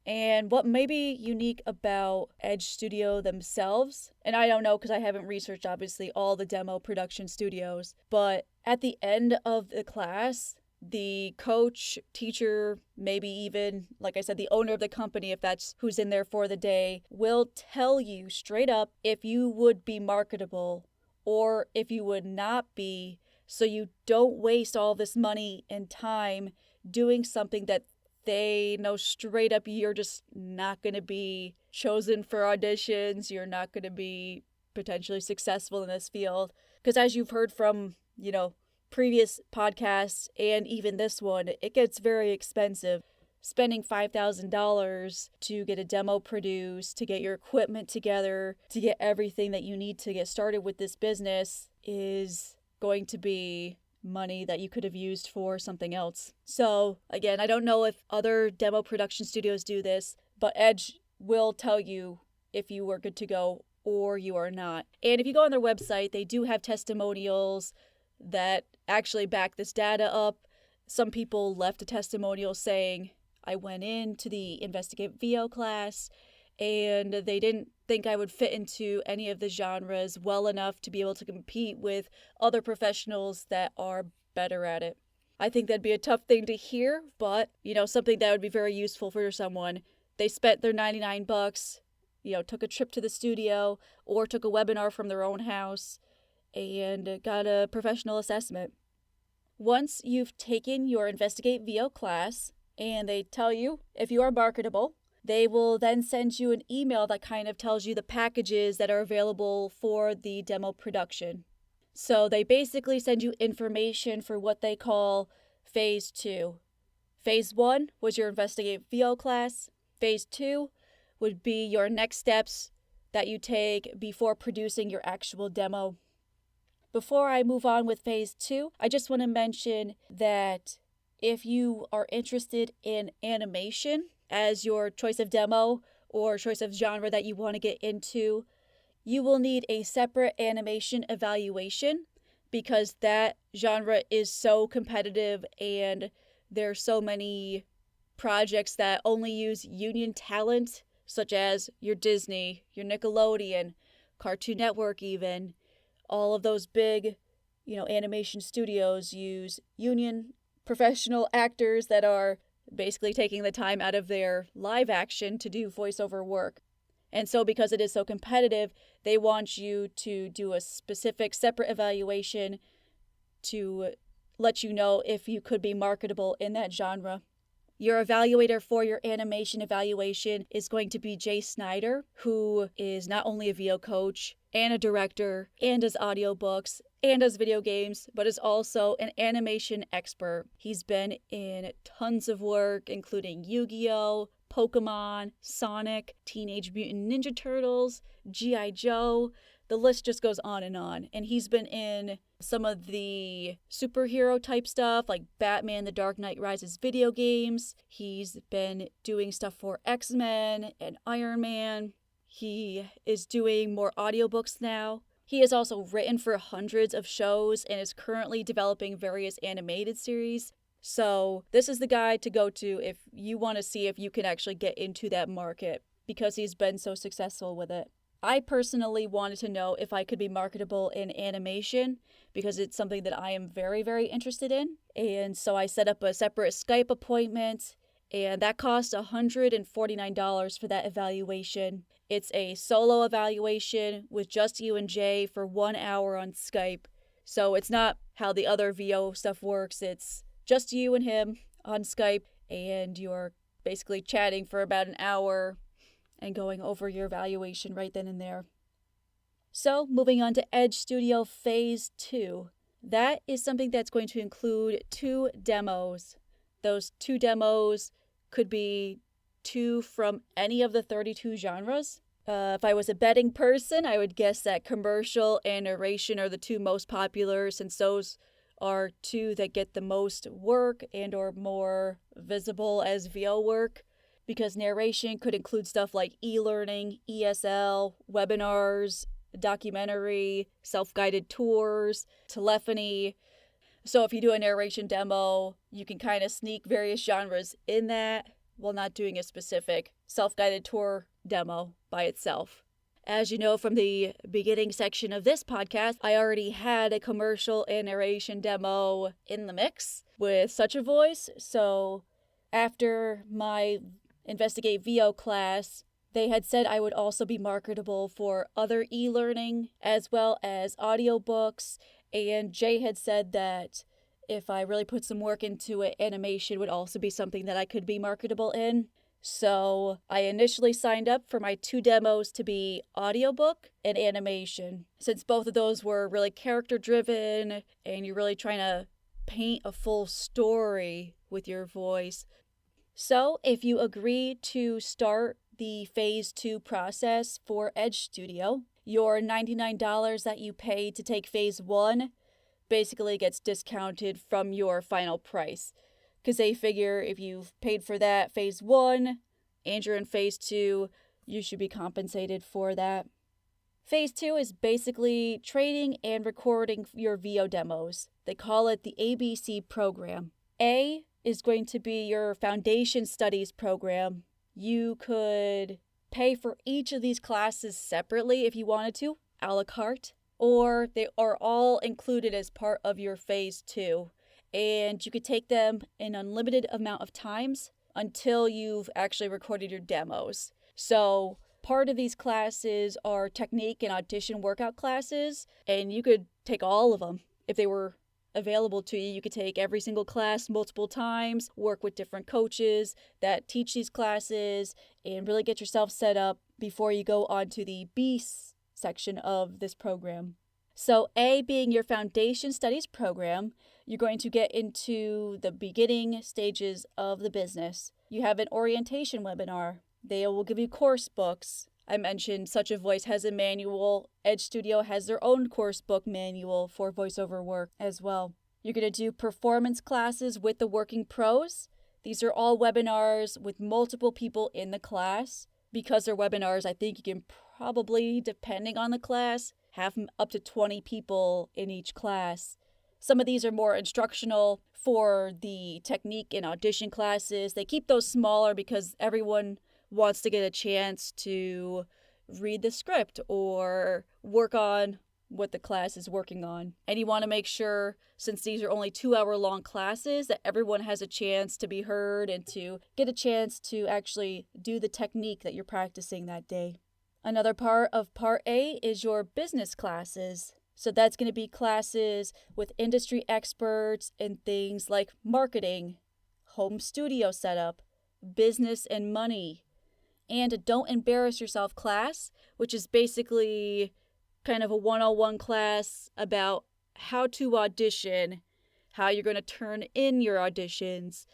And what may be unique about Edge Studio themselves, and I don't know because I haven't researched, obviously, all the demo production studios, but at the end of the class, the coach, teacher, maybe even, like I said, the owner of the company, if that's who's in there for the day, will tell you straight up if you would be marketable or if you would not be, so you don't waste all this money and time doing something that they know straight up you're just not going to be chosen for auditions. You're not going to be potentially successful in this field. Because as you've heard from, previous podcasts and even this one, it gets very expensive. Spending $5,000 to get a demo produced, to get your equipment together, to get everything that you need to get started with this business is going to be money that you could have used for something else. So again, I don't know if other demo production studios do this, but Edge will tell you if you were good to go or you are not. And if you go on their website, they do have testimonials that actually back this data up. Some people left a testimonial saying, I went into the Investigate VO class and they didn't think I would fit into any of the genres well enough to be able to compete with other professionals that are better at it. I think that'd be a tough thing to hear, but, something that would be very useful for someone. They spent their $99, took a trip to the studio or took a webinar from their own house and got a professional assessment. Once you've taken your Investigate VO class and they tell you if you are marketable, they will then send you an email that kind of tells you the packages that are available for the demo production. So they basically send you information for what they call Phase 2. Phase 1 was your Investigate VO class. Phase 2 would be your next steps that you take before producing your actual demo. Before I move on with Phase 2, I just want to mention that if you are interested in animation as your choice of demo or choice of genre that you want to get into, you will need a separate animation evaluation because that genre is so competitive and there are so many projects that only use union talent, such as your Disney, your Nickelodeon, Cartoon Network even. All of those big, animation studios use union professional actors that are basically taking the time out of their live action to do voiceover work. And so because it is so competitive, they want you to do a specific separate evaluation to let you know if you could be marketable in that genre. Your evaluator for your animation evaluation is going to be Jay Snyder, who is not only a VO coach and a director and does audiobooks and does video games, but is also an animation expert. He's been in tons of work, including Yu-Gi-Oh!, Pokemon, Sonic, Teenage Mutant Ninja Turtles, G.I. Joe. The list just goes on. And he's been in some of the superhero type stuff like Batman The Dark Knight Rises video games. He's been doing stuff for X-Men and Iron Man. He is doing more audiobooks now. He has also written for hundreds of shows and is currently developing various animated series. So this is the guy to go to if you want to see if you can actually get into that market because he's been so successful with it. I personally wanted to know if I could be marketable in animation because it's something that I am very, very interested in. And so I set up a separate Skype appointment, and that cost $149 for that evaluation. It's a solo evaluation with just you and Jay for 1 hour on Skype. So it's not how the other VO stuff works. It's just you and him on Skype, and you're basically chatting for about an hour. and going over your evaluation right then and there. So, moving on to Edge Studio Phase 2. That is something that's going to include 2 demos. Those 2 demos could be 2 from any of the 32 genres. If I was a betting person, I would guess that commercial and narration are the 2 most popular, since those are 2 that get the most work and are more visible as VO work, because narration could include stuff like e-learning, ESL, webinars, documentary, self-guided tours, telephony. So if you do a narration demo, you can kind of sneak various genres in that while not doing a specific self-guided tour demo by itself. As you know from the beginning section of this podcast, I already had a commercial and narration demo in the mix with Such a Voice. So after my Investigate VO class, they had said I would also be marketable for other e-learning as well as audiobooks, and Jay had said that if I really put some work into it, animation would also be something that I could be marketable in. So I initially signed up for my 2 demos to be audiobook and animation, since both of those were really character driven and you're really trying to paint a full story with your voice. So if you agree to start the Phase 2 process for Edge Studio, your $99 that you pay to take Phase 1 basically gets discounted from your final price, because they figure if you've paid for that Phase 1 and you're in Phase 2, you should be compensated for that. Phase 2 is basically training and recording your VO demos. They call it the ABC program. A is going to be your foundation studies program. You could pay for each of these classes separately if you wanted to, a la carte, or they are all included as part of your Phase 2. And you could take them an unlimited amount of times until you've actually recorded your demos. So part of these classes are technique and audition workout classes, and you could take all of them if they were available to you. You could take every single class multiple times, work with different coaches that teach these classes, and really get yourself set up before you go on to the B section of this program. So A being your foundation studies program, you're going to get into the beginning stages of the business. You have an orientation webinar. They will give you course books. I mentioned Such a Voice has a manual. Edge Studio has their own course book manual for voiceover work as well. You're going to do performance classes with the working pros. These are all webinars with multiple people in the class. Because they're webinars, I think you can probably, depending on the class, have up to 20 people in each class. Some of these are more instructional. For the technique and audition classes, they keep those smaller because everyone wants to get a chance to read the script or work on what the class is working on. And you want to make sure, since these are only 2-hour-long classes, that everyone has a chance to be heard and to get a chance to actually do the technique that you're practicing that day. Another part of Part A is your business classes. So that's going to be classes with industry experts in things like marketing, home studio setup, business and money, and a Don't Embarrass Yourself class, which is basically kind of a 101 class about how to audition, how you're going to turn in your auditions,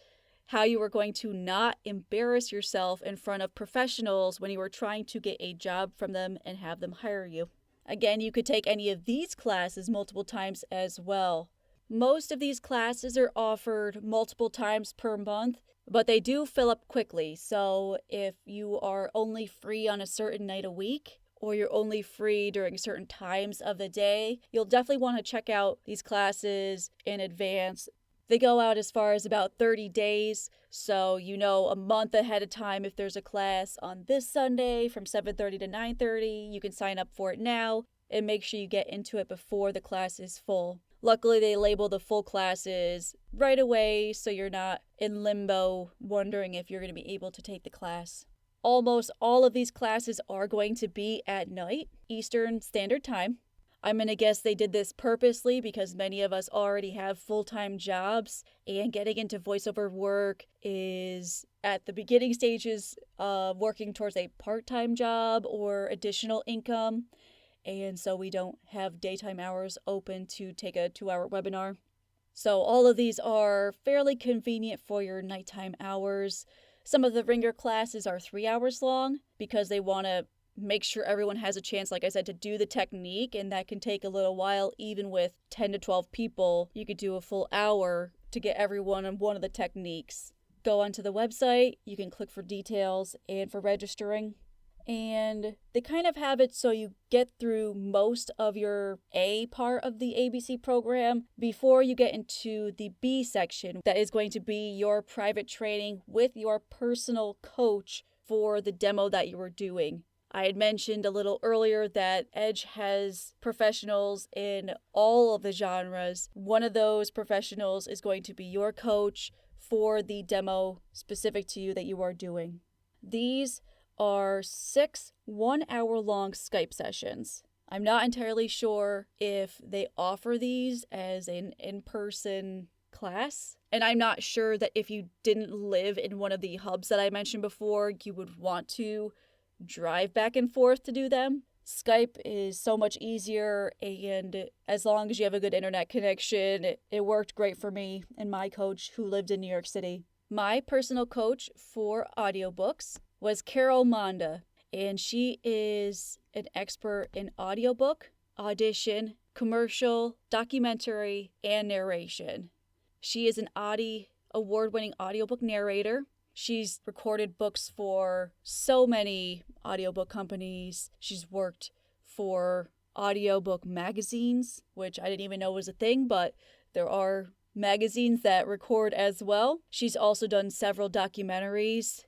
how you are going to not embarrass yourself in front of professionals when you are trying to get a job from them and have them hire you. Again, you could take any of these classes multiple times as well. Most of these classes are offered multiple times per month, but they do fill up quickly. So if you are only free on a certain night a week, or you're only free during certain times of the day, you'll definitely want to check out these classes in advance. They go out as far as about 30 days, so you know a month ahead of time if there's a class on this Sunday from 7:30 to 9:30, you can sign up for it now and make sure you get into it before the class is full. Luckily, they label the full classes right away, so you're not in limbo wondering if you're going to be able to take the class. Almost all of these classes are going to be at night, Eastern Standard Time. I'm going to guess they did this purposely because many of us already have full-time jobs, and getting into voiceover work is at the beginning stages of working towards a part-time job or additional income. And so we don't have daytime hours open to take a 2-hour webinar. So all of these are fairly convenient for your nighttime hours. Some of the ringer classes are 3 hours long because they want to make sure everyone has a chance, like I said, to do the technique, and that can take a little while. Even with 10 to 12 people, you could do a full hour to get everyone on one of the techniques. Go onto the website, you can click for details and for registering. And they kind of have it so you get through most of your A part of the ABC program before you get into the B section. That is going to be your private training with your personal coach for the demo that you were doing. I had mentioned a little earlier that Edge has professionals in all of the genres. One of those professionals is going to be your coach for the demo specific to you that you are doing. These are 6 1-hour-long Skype sessions. I'm not entirely sure if they offer these as an in-person class, and I'm not sure that if you didn't live in one of the hubs that I mentioned before, you would want to drive back and forth to do them. Skype is so much easier, and as long as you have a good internet connection, it worked great for me and my coach who lived in New York City. My personal coach for audiobooks was Carol Monda, and she is an expert in audiobook, audition, commercial, documentary, and narration. She is an Audie award-winning audiobook narrator. She's recorded books for so many audiobook companies. She's worked for audiobook magazines, which I didn't even know was a thing, but there are magazines that record as well. She's also done several documentaries.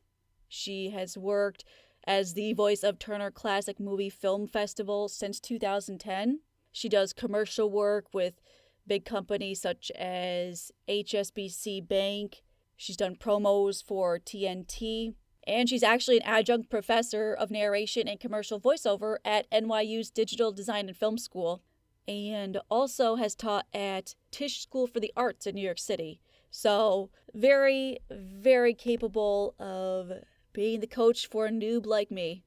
She has worked as the voice of Turner Classic Movie Film Festival since 2010. She does commercial work with big companies such as HSBC Bank. She's done promos for TNT, and she's actually an adjunct professor of narration and commercial voiceover at NYU's Digital Design and Film School, and also has taught at Tisch School for the Arts in New York City. So very, very capable of being the coach for a noob like me.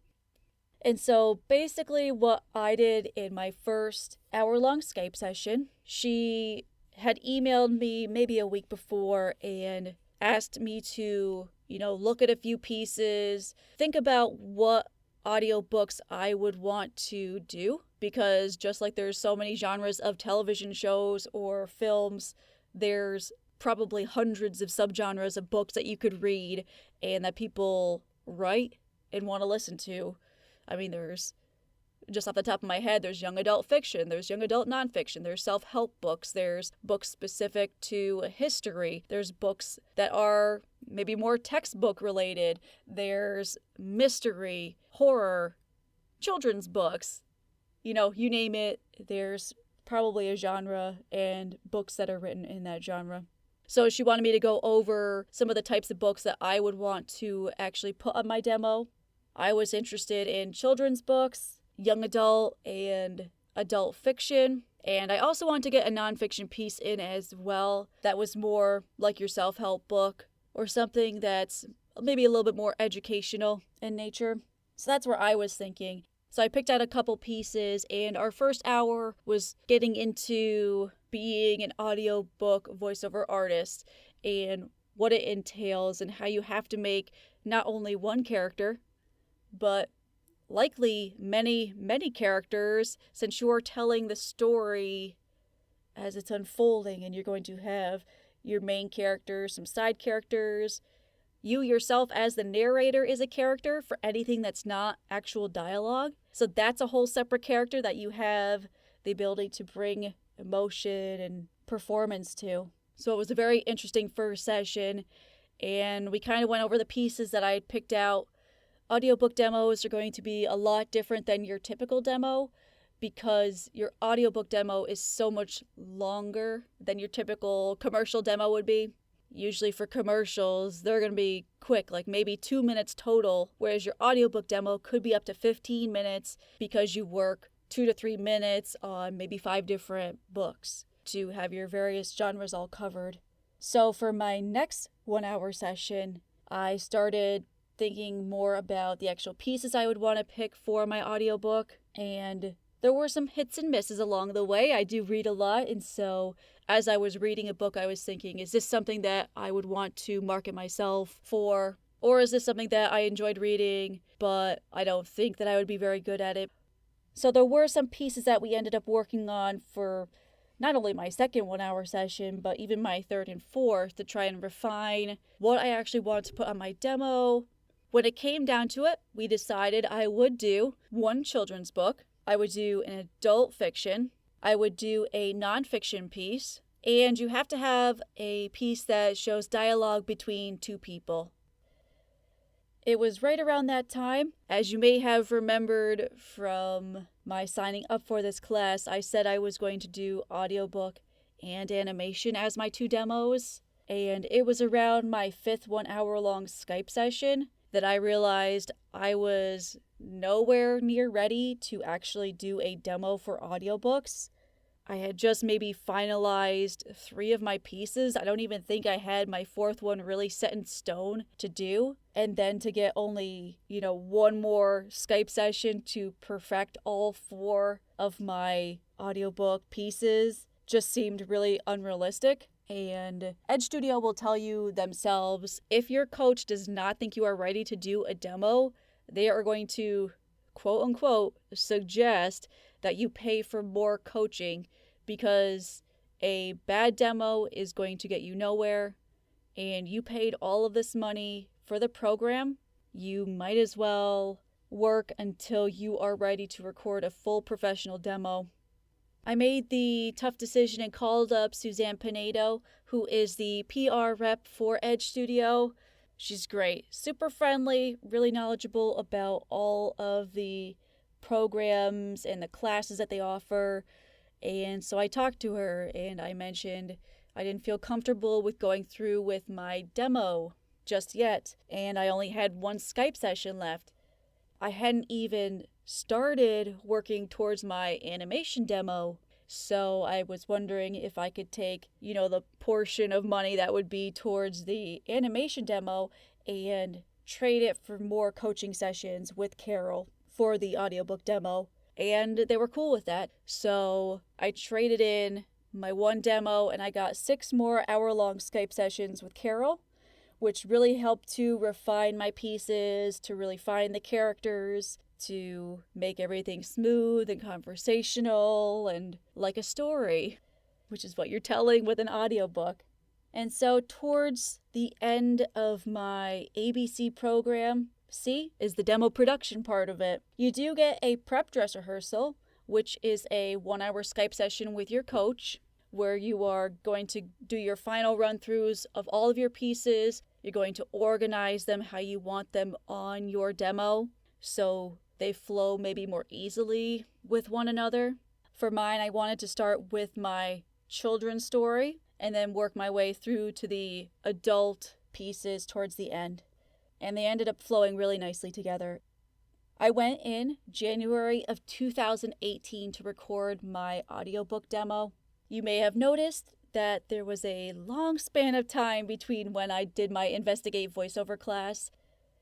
And so basically what I did in my first hour-long Skype session, she had emailed me maybe a week before and asked me to, look at a few pieces, think about what audiobooks I would want to do, because just like there's so many genres of television shows or films, there's probably hundreds of subgenres of books that you could read and that people write and want to listen to. I mean, there's, just off the top of my head, there's young adult fiction, there's young adult nonfiction, there's self-help books, there's books specific to history, there's books that are maybe more textbook related, there's mystery, horror, children's books. You name it, there's probably a genre and books that are written in that genre. So she wanted me to go over some of the types of books that I would want to actually put on my demo. I was interested in children's books, young adult and adult fiction, and I also wanted to get a nonfiction piece in as well that was more like your self-help book or something that's maybe a little bit more educational in nature. So that's where I was thinking. So I picked out a couple pieces, and our first hour was getting into being an audiobook voiceover artist and what it entails and how you have to make not only one character, but likely many, many characters, since you're telling the story as it's unfolding, and you're going to have your main characters, some side characters. You yourself as the narrator is a character for anything that's not actual dialogue. So that's a whole separate character that you have the ability to bring emotion and performance to. So it was a very interesting first session, and we kind of went over the pieces that I had picked out. Audiobook demos are going to be a lot different than your typical demo because your audiobook demo is so much longer than your typical commercial demo would be. Usually for commercials, they're going to be quick, like maybe 2 minutes total, whereas your audiobook demo could be up to 15 minutes because you work 2 to 3 minutes on maybe 5 different books to have your various genres all covered. So for my next 1 hour session, I started thinking more about the actual pieces I would want to pick for my audiobook, and there were some hits and misses along the way. I do read a lot, and so as I was reading a book, I was thinking, is this something that I would want to market myself for? Or is this something that I enjoyed reading, but I don't think that I would be very good at it? So there were some pieces that we ended up working on for not only my second 1 hour session, but even my third and fourth to try and refine what I actually wanted to put on my demo. When it came down to it, we decided I would do one children's book, I would do an adult fiction, I would do a nonfiction piece, and you have to have a piece that shows dialogue between two people. It was right around that time, as you may have remembered from my signing up for this class, I said I was going to do audiobook and animation as my 2 demos, and it was around my 5th 1 hour long Skype session that I realized I was nowhere near ready to actually do a demo for audiobooks. I had just maybe finalized 3 of my pieces. I don't even think I had my 4th one really set in stone to do. And then to get only, one more Skype session to perfect all 4 of my audiobook pieces just seemed really unrealistic. And Edge Studio will tell you themselves, if your coach does not think you are ready to do a demo, they are going to, quote unquote, suggest that you pay for more coaching, because a bad demo is going to get you nowhere, and you paid all of this money for the program. You might as well work until you are ready to record a full professional demo. I made the tough decision and called up Suzanne Pinedo, who is the PR rep for Edge Studio. She's great, super friendly, really knowledgeable about all of the programs and the classes that they offer. And so I talked to her and I mentioned I didn't feel comfortable with going through with my demo just yet, and I only had 1 Skype session left. I hadn't even started working towards my animation demo, so I was wondering if I could take, the portion of money that would be towards the animation demo and trade it for more coaching sessions with Carol for the audiobook demo. And they were cool with that. So I traded in my 1 demo and I got 6 more hour-long Skype sessions with Carol, which really helped to refine my pieces, to really find the characters, to make everything smooth and conversational and like a story, which is what you're telling with an audiobook. And so towards the end of my ABC program, C is the demo production part of it. You do get a prep dress rehearsal, which is a 1 hour Skype session with your coach, where you are going to do your final run-throughs of all of your pieces. You're going to organize them how you want them on your demo, so they flow maybe more easily with one another. For mine, I wanted to start with my children's story and then work my way through to the adult pieces towards the end. And they ended up flowing really nicely together. I went in January of 2018 to record my audiobook demo. You may have noticed that there was a long span of time between when I did my Investigate voiceover class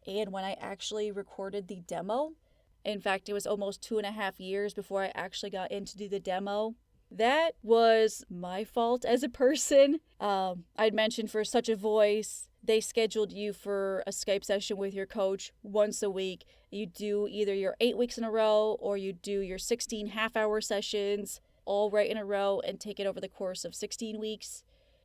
and when I actually recorded the demo. In fact, it was almost 2.5 years before I actually got in to do the demo. That was my fault as a person. I'd mentioned for Such a Voice, they scheduled you for a Skype session with your coach once a week. You do either your 8 weeks in a row or you do your 16 half-hour sessions all right in a row and take it over the course of 16 weeks.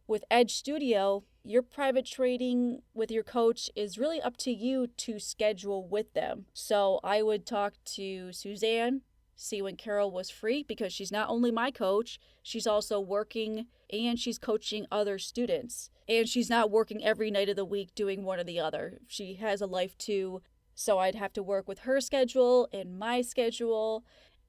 With Edge Studio, your private training with your coach is really up to you to schedule with them. So I would talk to Suzanne, see when Carol was free, because she's not only my coach, she's also working and she's coaching other students. And she's not working every night of the week doing one or the other. She has a life too. So I'd have to work with her schedule and my schedule.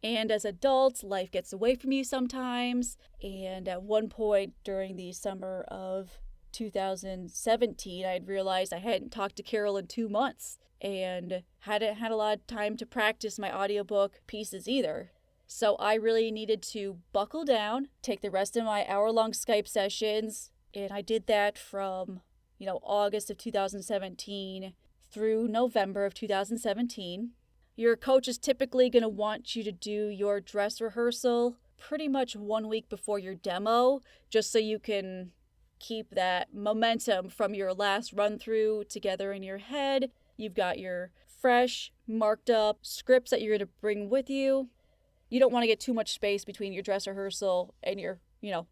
And as adults, life gets away from you sometimes. And at one point during the summer of 2017, I'd realized I hadn't talked to Carol in 2 months and hadn't had a lot of time to practice my audiobook pieces either. So I really needed to buckle down, take the rest of my hour-long Skype sessions, and I did that from, August of 2017 through November of 2017. Your coach is typically going to want you to do your dress rehearsal pretty much 1 week before your demo, just so you can keep that momentum from your last run through together in your head. You've got your fresh, marked up scripts that you're going to bring with you. You don't want to get too much space between your dress rehearsal and your,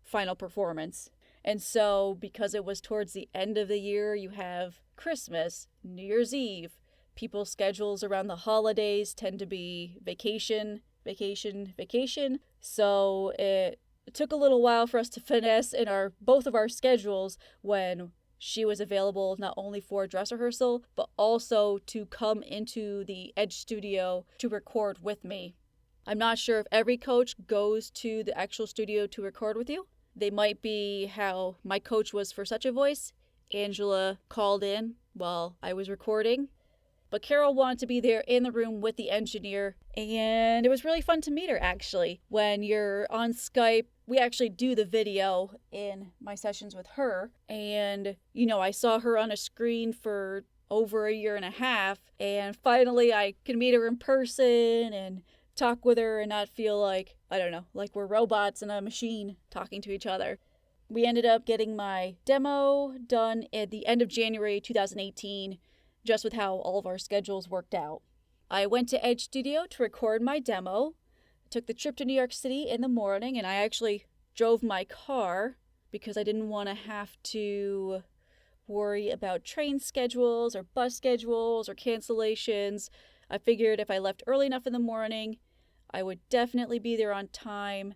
final performance. And so, because it was towards the end of the year, you have Christmas, New Year's Eve. People's schedules around the holidays tend to be vacation. So it took a little while for us to finesse in both of our schedules when she was available not only for dress rehearsal, but also to come into the Edge studio to record with me. I'm not sure if every coach goes to the actual studio to record with you. They might be how my coach was for Such a Voice. Angela called in while I was recording. But Carol wanted to be there in the room with the engineer, and it was really fun to meet her, actually. When you're on Skype, we actually do the video in my sessions with her, and, I saw her on a screen for over a year and a half, and finally I can meet her in person and talk with her and not feel like we're robots in a machine talking to each other. We ended up getting my demo done at the end of January 2018, just with how all of our schedules worked out. I went to Edge Studio to record my demo, took the trip to New York City in the morning, and I actually drove my car because I didn't want to have to worry about train schedules or bus schedules or cancellations. I figured if I left early enough in the morning, I would definitely be there on time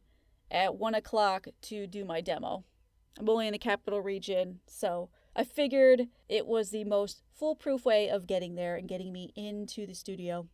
at 1 o'clock to do my demo. I'm only in the capital region, so I figured it was the most foolproof way of getting there and getting me into the studio.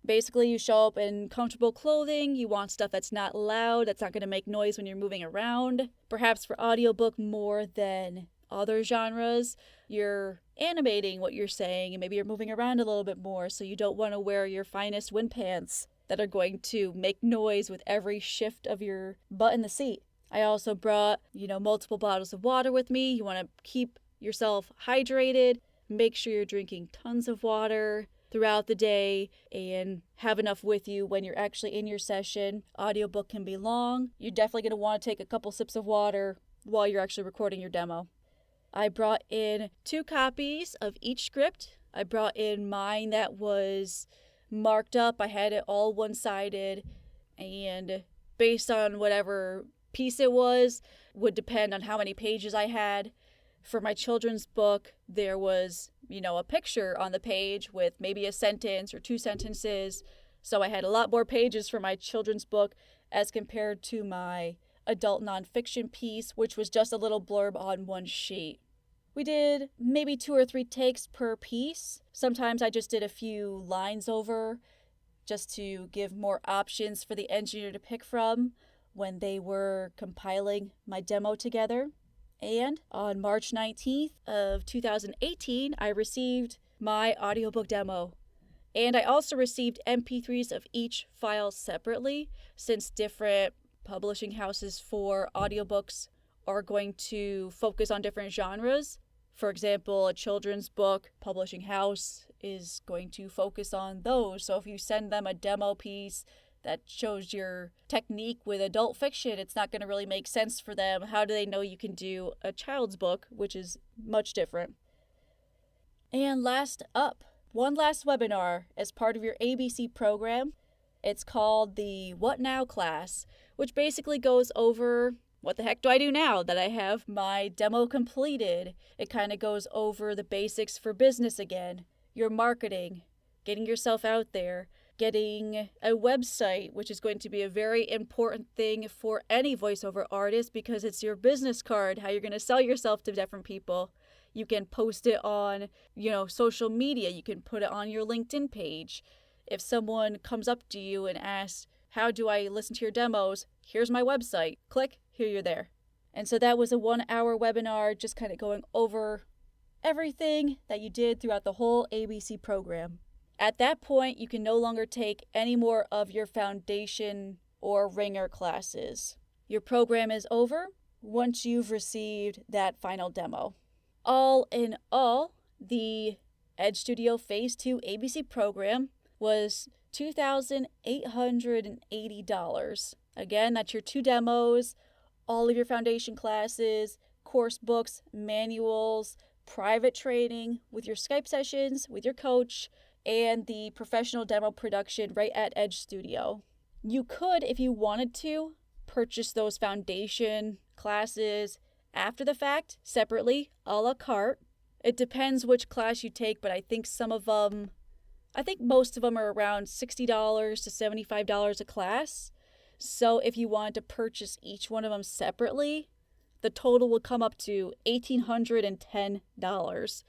Basically, you show up in comfortable clothing. You want stuff that's not loud, that's not going to make noise when you're moving around. Perhaps for audiobook more than other genres, you're animating what you're saying and maybe you're moving around a little bit more, so you don't want to wear your finest wind pants that are going to make noise with every shift of your butt in the seat. I also brought, multiple bottles of water with me. You want to keep yourself hydrated, make sure you're drinking tons of water throughout the day and have enough with you when you're actually in your session. Audiobook can be long. You're definitely going to want to take a couple sips of water while you're actually recording your demo. I brought in 2 copies of each script. I brought in mine that was marked up. I had it all one-sided, and based on whatever piece it was, would depend on how many pages I had. For my children's book, there was, a picture on the page with maybe a sentence or 2 sentences. So I had a lot more pages for my children's book as compared to my adult nonfiction piece, which was just a little blurb on 1 sheet. We did maybe 2 or 3 takes per piece. Sometimes I just did a few lines over just to give more options for the engineer to pick from when they were compiling my demo together. And on March 19th of 2018, I received my audiobook demo. And I also received MP3s of each file separately, since different publishing houses for audiobooks are going to focus on different genres. For example, a children's book publishing house is going to focus on those. So if you send them a demo piece that shows your technique with adult fiction, it's not going to really make sense for them. How do they know you can do a child's book, which is much different? And last up, one last webinar as part of your ABC program. It's called the What Now class, which basically goes over what the heck do I do now that I have my demo completed. It kind of goes over the basics for business again, your marketing, getting yourself out there, getting a website, which is going to be a very important thing for any voiceover artist because it's your business card, how you're going to sell yourself to different people. You can post it on, social media. You can put it on your LinkedIn page. If someone comes up to you and asks, how do I listen to your demos? Here's my website. Click, here you're there. And so that was a 1-hour webinar, just kind of going over everything that you did throughout the whole ABC program. At that point, you can no longer take any more of your foundation or ringer classes. Your program is over once you've received that final demo. All in all, the Edge Studio Phase 2 ABC program was $2,880. Again, that's your 2 demos, all of your foundation classes, course books, manuals, private training with your Skype sessions, with your coach, and the professional demo production right at Edge Studio. You could, if you wanted to, purchase those foundation classes after the fact, separately, a la carte. It depends which class you take, but I think most of them are around $60 to $75 a class. So if you wanted to purchase each one of them separately, the total would come up to $1,810.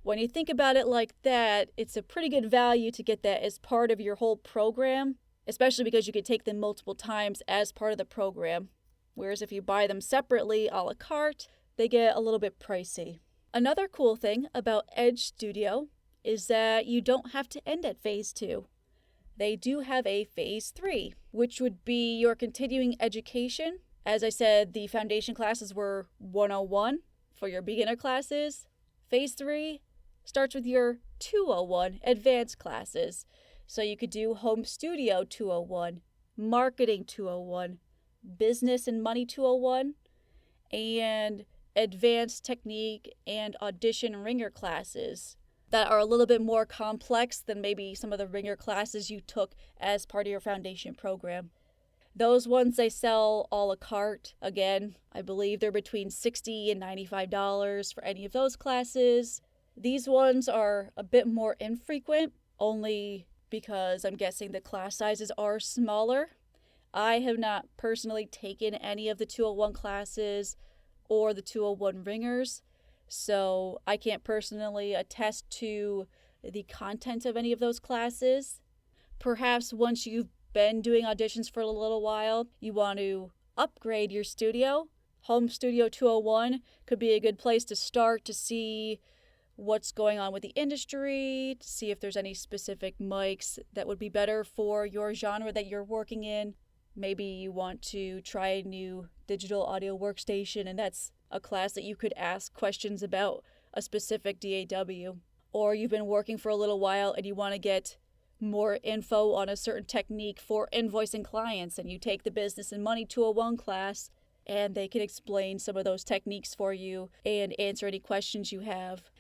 When you think about it like that, it's a pretty good value to get that as part of your whole program, especially because you could take them multiple times as part of the program. Whereas if you buy them separately a la carte, they get a little bit pricey. Another cool thing about Edge Studio is that you don't have to end at Phase 2. They do have a Phase 3, which would be your continuing education. As I said, the foundation classes were 101 for your beginner classes. Phase 3 starts with your 201 advanced classes. So you could do Home Studio 201, Marketing 201, Business and Money 201, and Advanced Technique and Audition Ringer classes that are a little bit more complex than maybe some of the ringer classes you took as part of your foundation program. Those ones they sell a la carte. Again, I believe they're between $60 and $95 for any of those classes. These ones are a bit more infrequent, only because I'm guessing the class sizes are smaller. I have not personally taken any of the 201 classes or the 201 ringers, so I can't personally attest to the content of any of those classes. Perhaps once you've been doing auditions for a little while, you want to upgrade your studio. Home Studio 201 could be a good place to start to see what's going on with the industry, to see if there's any specific mics that would be better for your genre that you're working in. Maybe you want to try a new digital audio workstation, and that's a class that you could ask questions about a specific DAW. Or you've been working for a little while and you want to get more info on a certain technique for invoicing clients, and you take the Business and Money 201 class, and they can explain some of those techniques for you and answer any questions you have.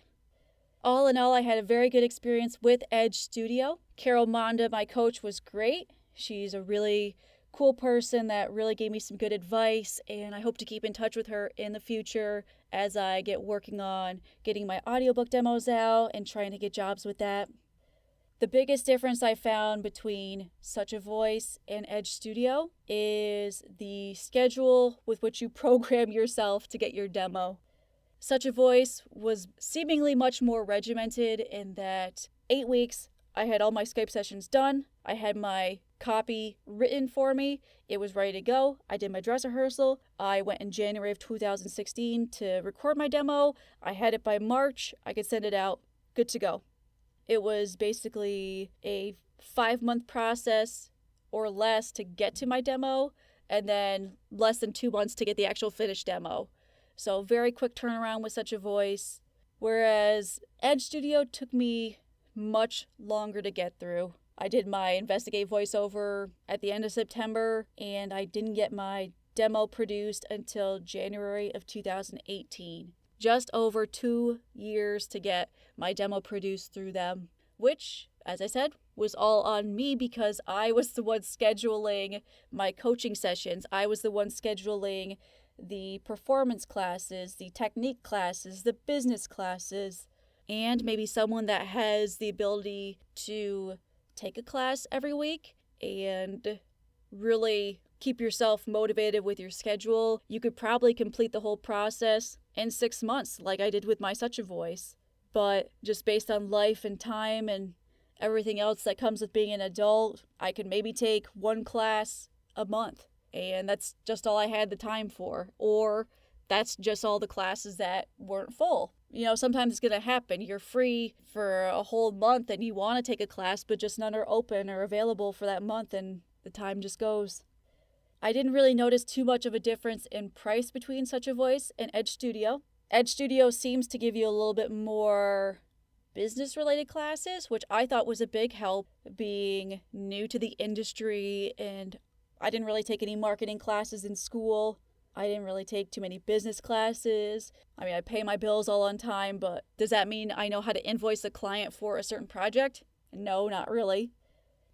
All in all, I had a very good experience with Edge Studio. Carol Monda, my coach, was great. She's a really cool person that really gave me some good advice, and I hope to keep in touch with her in the future as I get working on getting my audiobook demos out and trying to get jobs with that. The biggest difference I found between Such a Voice and Edge Studio is the schedule with which you program yourself to get your demo. Such a Voice was seemingly much more regimented in that 8 weeks, I had all my Skype sessions done. I had my copy written for me. It was ready to go. I did my dress rehearsal. I went in January of 2016 to record my demo. I had it by March. I could send it out. Good to go. It was basically a 5-month process or less to get to my demo, and then less than 2 months to get the actual finished demo. So very quick turnaround with Such a Voice. Whereas Edge Studio took me much longer to get through. I did my Investigate voiceover at the end of September, and I didn't get my demo produced until January of 2018. Just over 2 years to get my demo produced through them, which, as I said, was all on me because I was the one scheduling my coaching sessions. I was the one scheduling the performance classes, the technique classes, the business classes, and maybe someone that has the ability to take a class every week and really keep yourself motivated with your schedule. You could probably complete the whole process in 6 months like I did with my Such a Voice. But just based on life and time and everything else that comes with being an adult, I could maybe take 1 class a month, and that's just all I had the time for. Or that's just all the classes that weren't full. You know, sometimes it's going to happen. You're free for a whole month and you want to take a class, but just none are open or available for that month, and the time just goes. I didn't really notice too much of a difference in price between Such a Voice and Edge Studio. Edge Studio seems to give you a little bit more business related classes, which I thought was a big help being new to the industry, and I didn't really take any marketing classes in school. I didn't really take too many business classes. I mean, I pay my bills all on time, but does that mean I know how to invoice a client for a certain project? No, not really.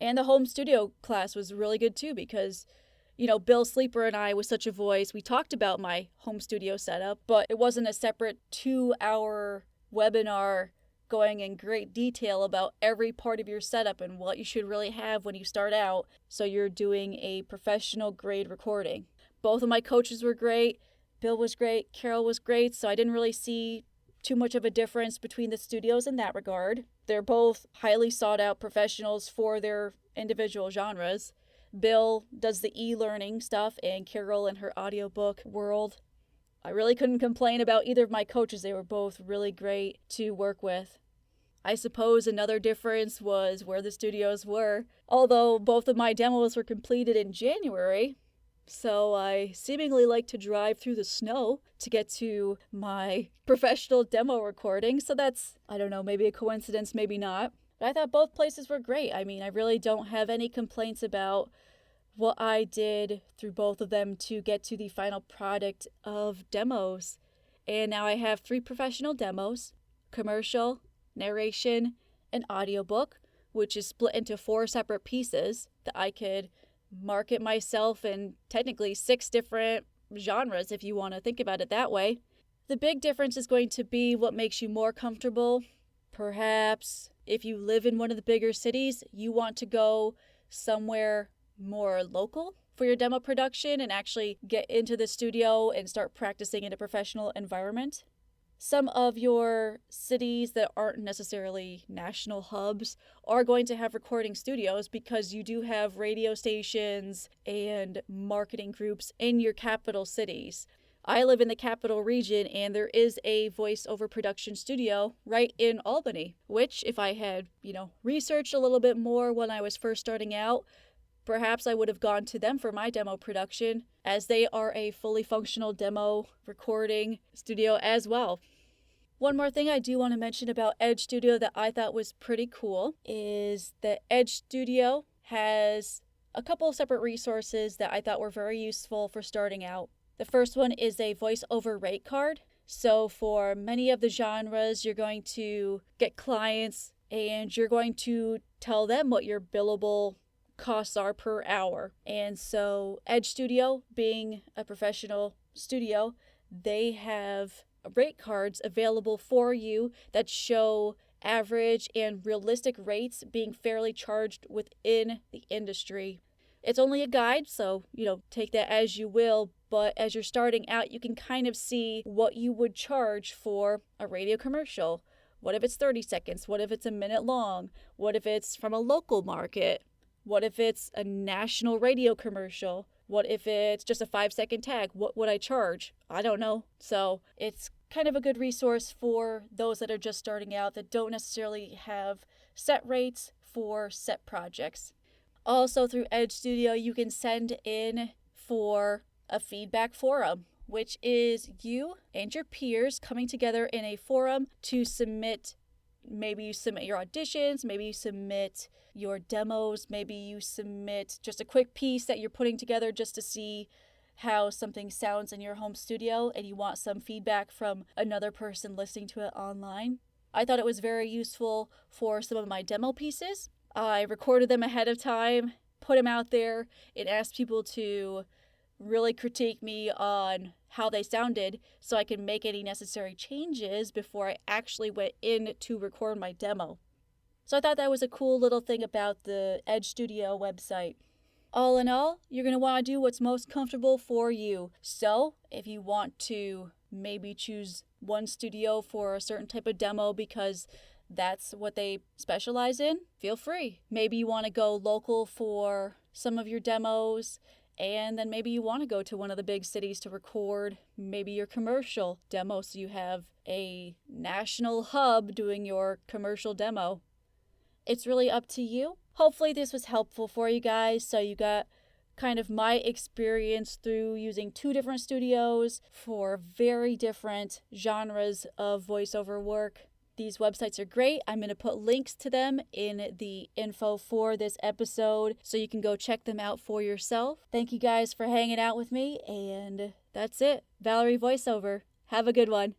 And the home studio class was really good too because Bill Sleeper and I with Such a Voice, we talked about my home studio setup, but it wasn't a separate 2-hour webinar going in great detail about every part of your setup and what you should really have when you start out so you're doing a professional grade recording. Both of my coaches were great. Bill was great. Carol was great. So I didn't really see too much of a difference between the studios in that regard. They're both highly sought out professionals for their individual genres. Bill does the e-learning stuff and Carol in her audiobook world. I really couldn't complain about either of my coaches. They were both really great to work with. I suppose another difference was where the studios were. Although both of my demos were completed in January, so I seemingly like to drive through the snow to get to my professional demo recording. So that's, I don't know, maybe a coincidence, maybe not. But I thought both places were great. I mean, I really don't have any complaints about what I did through both of them to get to the final product of demos. And now I have 3 professional demos: commercial, narration, and audiobook, which is split into 4 separate pieces that I could market myself in technically 6 different genres if you want to think about it that way. The big difference is going to be what makes you more comfortable. Perhaps if you live in one of the bigger cities, you want to go somewhere more local for your demo production and actually get into the studio and start practicing in a professional environment. Some of your cities that aren't necessarily national hubs are going to have recording studios because you do have radio stations and marketing groups in your capital cities. I live in the capital region and there is a voiceover production studio right in Albany, which if I had, researched a little bit more when I was first starting out, perhaps I would have gone to them for my demo production, as they are a fully functional demo recording studio as well. One more thing I do want to mention about Edge Studio that I thought was pretty cool is that Edge Studio has a couple of separate resources that I thought were very useful for starting out. The first one is a voiceover rate card. So for many of the genres, you're going to get clients and you're going to tell them what your billable costs are per hour. And so Edge Studio, being a professional studio, they have rate cards available for you that show average and realistic rates being fairly charged within the industry. It's only a guide, so, take that as you will, but as you're starting out, you can kind of see what you would charge for a radio commercial. What if it's 30 seconds? What if it's a minute long? What if it's from a local market? What if it's a national radio commercial? What if it's just a 5-second tag? What would I charge? I don't know. So it's kind of a good resource for those that are just starting out that don't necessarily have set rates for set projects. Also through Edge Studio, you can send in for a feedback forum, which is you and your peers coming together in a forum to submit. Maybe you submit your auditions, maybe you submit your demos, maybe you submit just a quick piece that you're putting together just to see how something sounds in your home studio and you want some feedback from another person listening to it online. I thought it was very useful for some of my demo pieces. I recorded them ahead of time, put them out there, and asked people to really critique me on how they sounded so I could make any necessary changes before I actually went in to record my demo. So I thought that was a cool little thing about the Edge Studio website. All in all, you're going to want to do what's most comfortable for you. So if you want to maybe choose one studio for a certain type of demo because that's what they specialize in, feel free. Maybe you want to go local for some of your demos, and then maybe you want to go to one of the big cities to record maybe your commercial demo so you have a national hub doing your commercial demo. It's really up to you. Hopefully this was helpful for you guys so you got kind of my experience through using 2 different studios for very different genres of voiceover work. These websites are great. I'm going to put links to them in the info for this episode so you can go check them out for yourself. Thank you guys for hanging out with me, and that's it. Valerie Voiceover. Have a good one.